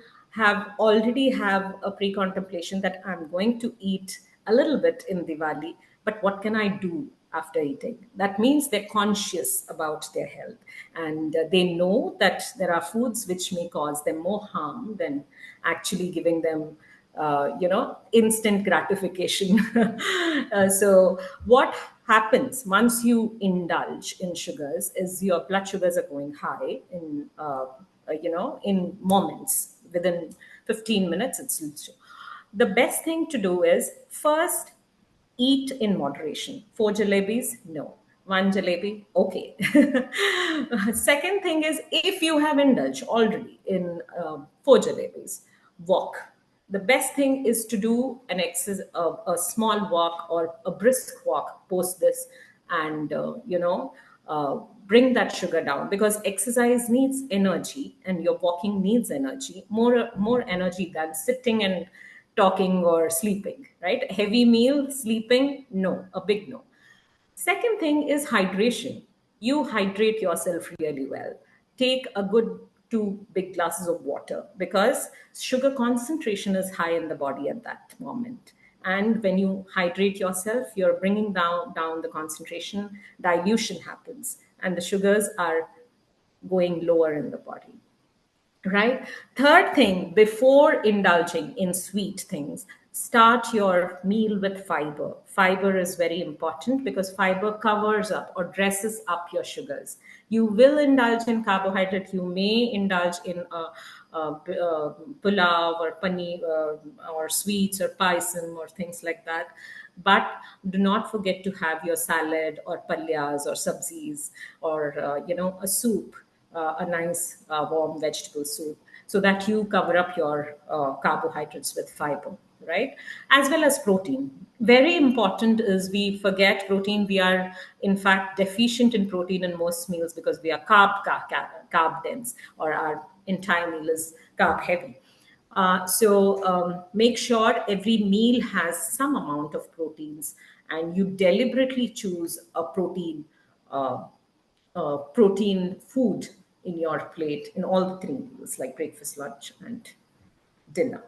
already have a pre-contemplation that I'm going to eat a little bit in Diwali, but what can I do after eating? That means they're conscious about their health, and they know that there are foods which may cause them more harm than actually giving them instant gratification. So what happens once you indulge in sugars is your blood sugars are going high in moments. Within 15 minutes it's the best thing to do is first eat in moderation. 4 jalebis, no. 1 jalebi, okay. Second thing is, if you have indulged already in 4 jalebis, walk. The best thing is to do an exercise, a small walk or a brisk walk post this, and bring that sugar down, because exercise needs energy and your walking needs energy, more energy than sitting and talking or sleeping, right? Heavy meal, sleeping, no, a big no. Second thing is hydration. You hydrate yourself really well. Take a good 2 big glasses of water, because sugar concentration is high in the body at that moment. And when you hydrate yourself, you're bringing down the concentration, dilution happens, and the sugars are going lower in the body. right? Third thing, before indulging in sweet things, start your meal with fiber. Fiber is very important because fiber covers up or dresses up your sugars. You will indulge in carbohydrate, you may indulge in pulao or paneer or sweets or paisam or things like that, but do not forget to have your salad or palyas or sabzis or a soup, a nice warm vegetable soup, so that you cover up your carbohydrates with fiber, right? As well as protein. Very important is we forget protein. We are, in fact, deficient in protein in most meals because we are carb dense, or our entire meal is carb heavy. So make sure every meal has some amount of proteins, and you deliberately choose a uh, protein food in your plate in all the three meals, like breakfast, lunch, and dinner.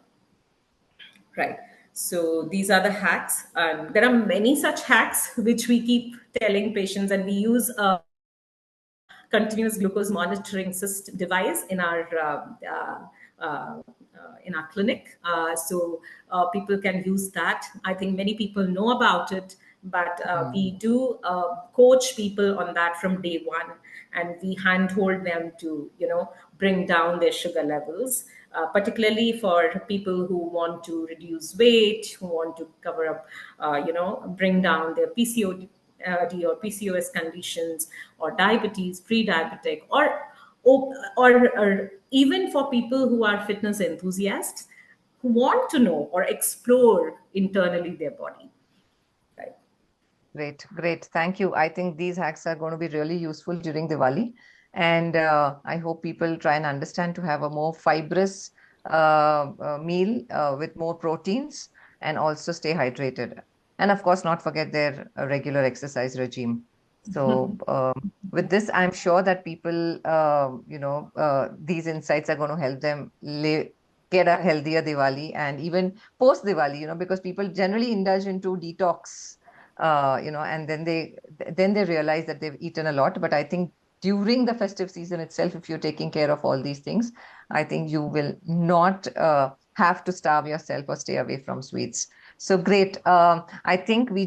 Right. So these are the hacks. There are many such hacks which we keep telling patients, and we use a continuous glucose monitoring system device in our clinic. So people can use that. I think many people know about it, but we do coach people on that from day one, and we handhold them to bring down their sugar levels. Particularly for people who want to reduce weight, who want to cover up, bring down their PCOD or PCOS conditions, or diabetes, pre-diabetic, or even for people who are fitness enthusiasts who want to know or explore internally their body. Right. Great, great. Thank you. I think these hacks are going to be really useful during Diwali. And I hope people try and understand to have a more fibrous meal with more proteins, and also stay hydrated. And of course, not forget their regular exercise regime. So with this, I'm sure that people, these insights are going to help them get a healthier Diwali, and even post Diwali, because people generally indulge into detox, and then they realize that they've eaten a lot. But I think during the festive season itself, if you're taking care of all these things, I think you will not have to starve yourself or stay away from sweets. So great. I think we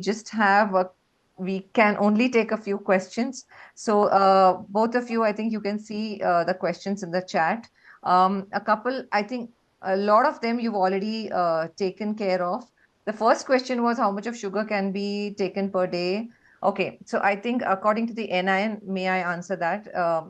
can only take a few questions. So both of you, I think you can see the questions in the chat. A couple, I think a lot of them you've already taken care of. The first question was how much of sugar can be taken per day? Okay, so I think according to the NIN, may I answer that?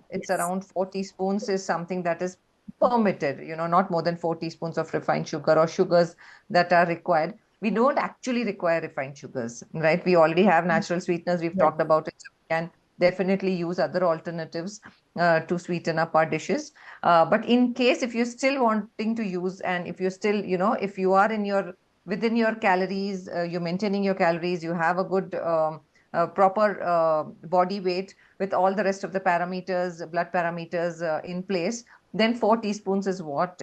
It's Yes. around 4 teaspoons is something that is permitted, not more than 4 teaspoons of refined sugar or sugars that are required. We don't actually require refined sugars, right? We already have natural sweeteners. We've Right. talked about it. So we can definitely use other alternatives to sweeten up our dishes. But in case if you're still wanting to use, and if you're still, if you are within your calories, you're maintaining your calories, you have a good proper body weight with all the rest of the parameters, blood parameters in place, then 4 teaspoons is what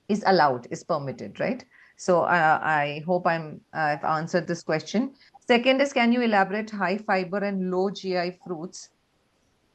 is allowed, is permitted, right? So I hope I've answered this question. Second is, can you elaborate high fiber and low GI fruits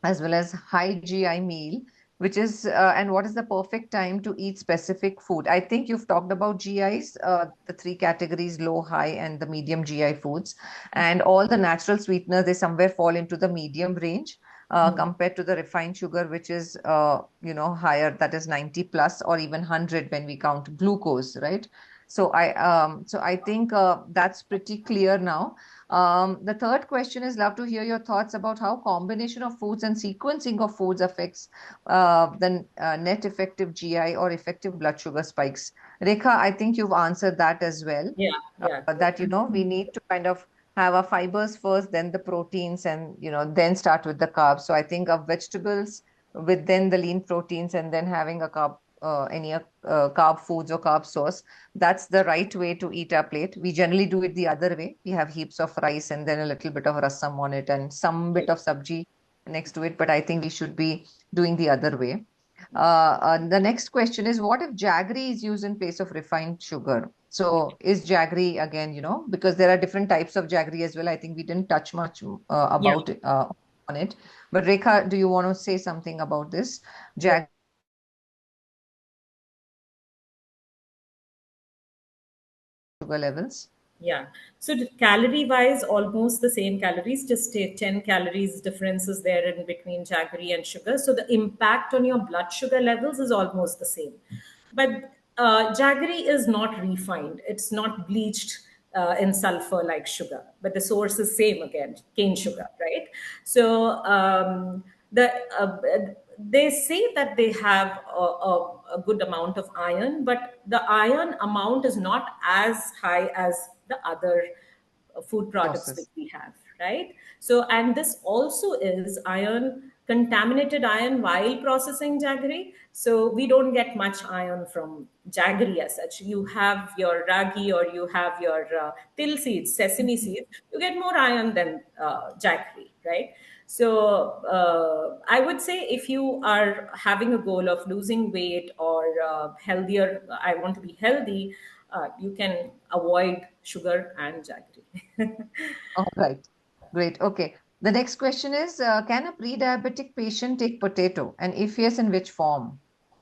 as well as high GI meal, which is and what is the perfect time to eat specific food? I think you've talked about GIs, the three categories: low, high, and the medium GI foods, and all the natural sweeteners, they somewhere fall into the medium range. Compared to the refined sugar, which is higher, that is 90 plus or even 100 when we count glucose, right? So I think that's pretty clear now. The third question is, love to hear your thoughts about how combination of foods and sequencing of foods affects the net effective GI or effective blood sugar spikes. Rekha, I think you've answered that as well. Yeah. Yeah. That we need to kind of have our fibers first, then the proteins, and then start with the carbs. So I think of vegetables with then the lean proteins, and then having a carb foods or carb source. That's the right way to eat our plate. We generally do it the other way. We have heaps of rice and then a little bit of rasam on it and some bit of sabji next to it. But I think we should be doing the other way. The next question is, what if jaggery is used in place of refined sugar? So is jaggery, again, because there are different types of jaggery as well. I think we didn't touch much Yeah. about it, on it. But Rekha, do you want to say something about this? Jaggery sugar levels? Yeah. So calorie wise, almost the same calories, just 10 calories difference is there in between jaggery and sugar. So the impact on your blood sugar levels is almost the same. But jaggery is not refined, it's not bleached in sulfur like sugar, but the source is same again, cane sugar, right? So they say that they have a good amount of iron, but the iron amount is not as high as the other food products which Sources. we have, right? So, and this also is iron, contaminated iron while processing jaggery. So we don't get much iron from jaggery as such. You have your ragi or you have your til seeds, sesame seeds, you get more iron than jaggery, right? So I would say if you are having a goal of losing weight or healthier, I want to be healthy, you can avoid sugar and jaggery. All right. Great. Okay. The next question is, can a pre-diabetic patient take potato? And if yes, in which form?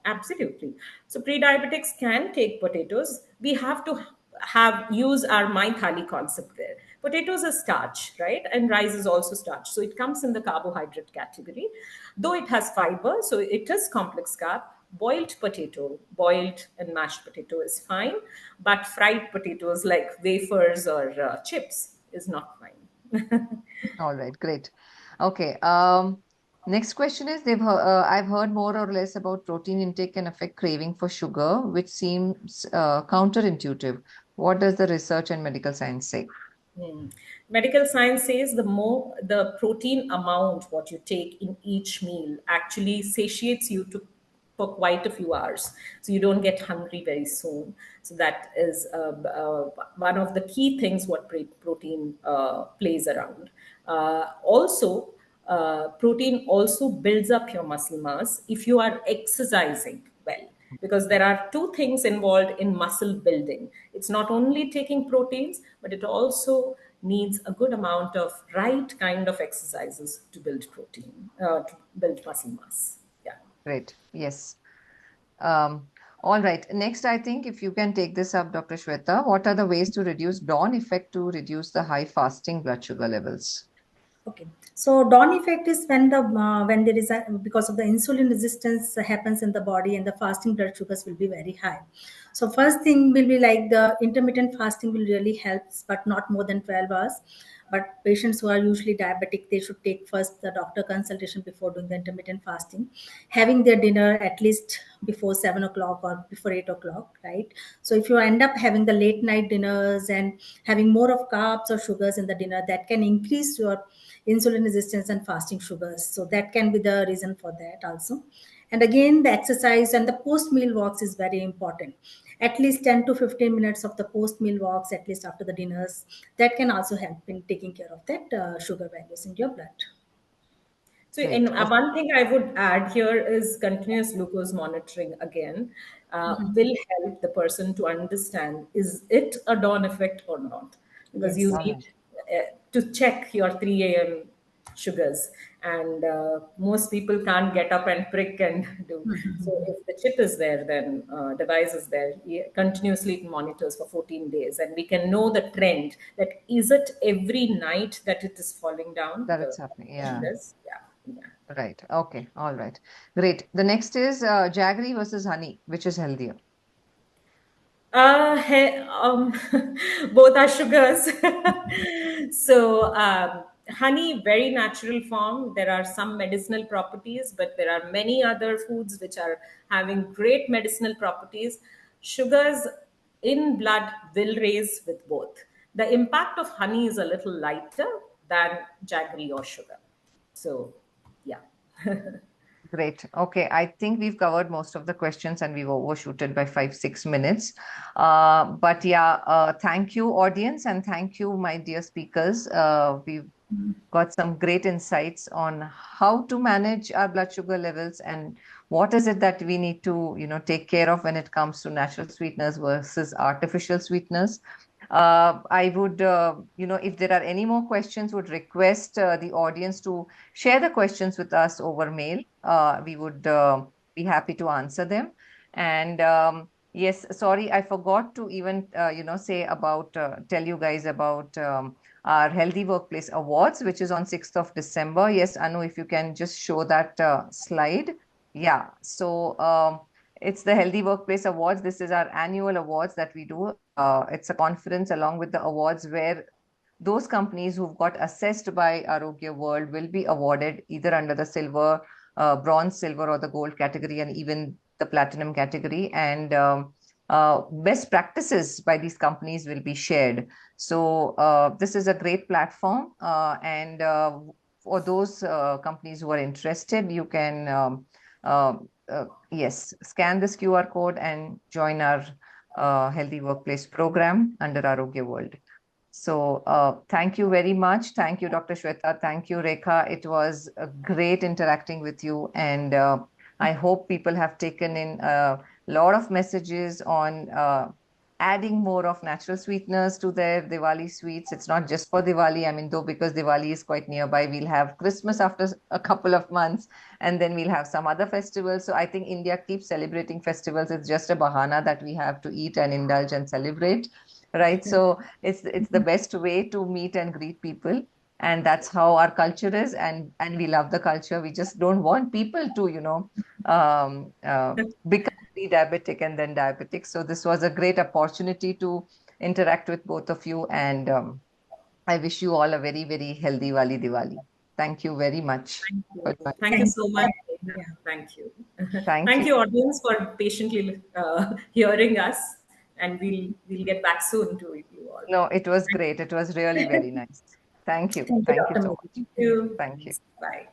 Absolutely. So pre-diabetics can take potatoes. We have to have use our MyThali concept there. Potatoes are starch, right? And rice is also starch. So it comes in the carbohydrate category. Though it has fiber, so it is complex carb. Boiled potato, boiled and mashed potato is fine, but fried potatoes like wafers or chips is not fine. All right. Great. Okay. Next question is, I've heard more or less about protein intake can affect craving for sugar, which seems counterintuitive. What does the research and medical science say? Hmm. Medical science says the more the protein amount what you take in each meal actually satiates you to for quite a few hours, so you don't get hungry very soon. So that is one of the key things what protein plays around. Also, protein also builds up your muscle mass if you are exercising well, because there are two things involved in muscle building. It's not only taking proteins, but it also needs a good amount of right kind of exercises to build protein, to build muscle mass. Yeah. Great. Yes. All right. Next, I think if you can take this up, Dr. Shweta, what are the ways to reduce dawn effect to reduce the high fasting blood sugar levels? Okay, so dawn effect is when there is a, because of the insulin resistance happens in the body and the fasting blood sugars will be very high. So first thing will be like the intermittent fasting will really helps, but not more than 12 hours. But patients who are usually diabetic, they should take first the doctor consultation before doing the intermittent fasting, having their dinner at least before 7 o'clock or before 8 o'clock, right? So if you end up having the late night dinners and having more of carbs or sugars in the dinner, that can increase your insulin resistance and fasting sugars. So that can be the reason for that also. And again, the exercise and the post meal walks is very important. At least 10 to 15 minutes of the post meal walks, at least after the dinners, that can also help in taking care of that sugar values in your blood. So, Great. in Okay. one thing I would add here is continuous glucose monitoring again will help the person to understand is it a dawn effect or not, because you Yes. All need right. to check your 3 a.m. sugars, and most people can't get up and prick and do. So, if the chip is there, then device is there, continuously it monitors for 14 days, and we can know the trend that is it every night that it is falling down That the it's happening. Yeah. sugars. Yeah. Yeah. Right. Okay. All right. Great. The next is jaggery versus honey, which is healthier. Both are sugars. So, honey, very natural form. There are some medicinal properties, but there are many other foods which are having great medicinal properties. Sugars in blood will raise with both. The impact of honey is a little lighter than jaggery or sugar. So, yeah. Great. Okay. I think we've covered most of the questions and we've overshooted by 5, 6 minutes. But yeah, thank you, audience, and thank you, my dear speakers. We've got some great insights on how to manage our blood sugar levels and what is it that we need to, take care of when it comes to natural sweeteners versus artificial sweeteners. I would, if there are any more questions, would request the audience to share the questions with us over mail. We would be happy to answer them. And Yes, sorry, I forgot to even say about tell you guys about our Healthy Workplace Awards, which is on 6th of December. Yes, Anu, if you can just show that slide. Yeah, so it's the Healthy Workplace Awards. This is our annual awards that we do. It's a conference along with the awards where those companies who've got assessed by Arogya World will be awarded either under the silver, bronze, silver, or the gold category, and even the platinum category. And best practices by these companies will be shared. So this is a great platform. And for those companies who are interested, you can, yes, scan this QR code and join our Healthy Workplace program under Arogya World. So thank you very much. Thank you, Dr. Shweta. Thank you, Rekha. It was great interacting with you. And I hope people have taken in a lot of messages on adding more of natural sweeteners to their Diwali sweets. It's not just for Diwali. I mean, though, because Diwali is quite nearby, we'll have Christmas after a couple of months, and then we'll have some other festivals. So I think India keeps celebrating festivals. It's just a bahana that we have to eat and indulge and celebrate. Right. So it's the best way to meet and greet people. And that's how our culture is. And we love the culture. We just don't want people to, become pre-diabetic and then diabetic. So this was a great opportunity to interact with both of you. And I wish you all a very, very healthy Diwali. Thank you very much. Thank you. Goodbye. Thank you so much. Yeah. Thank you. Thank Thank you. you, audience, for patiently hearing us. And we'll get back soon to you all. No, it was great. It was really very nice. Thank you. Thank you, Thank you Dr. so Meghana. much. Thank you. Thank you. Bye.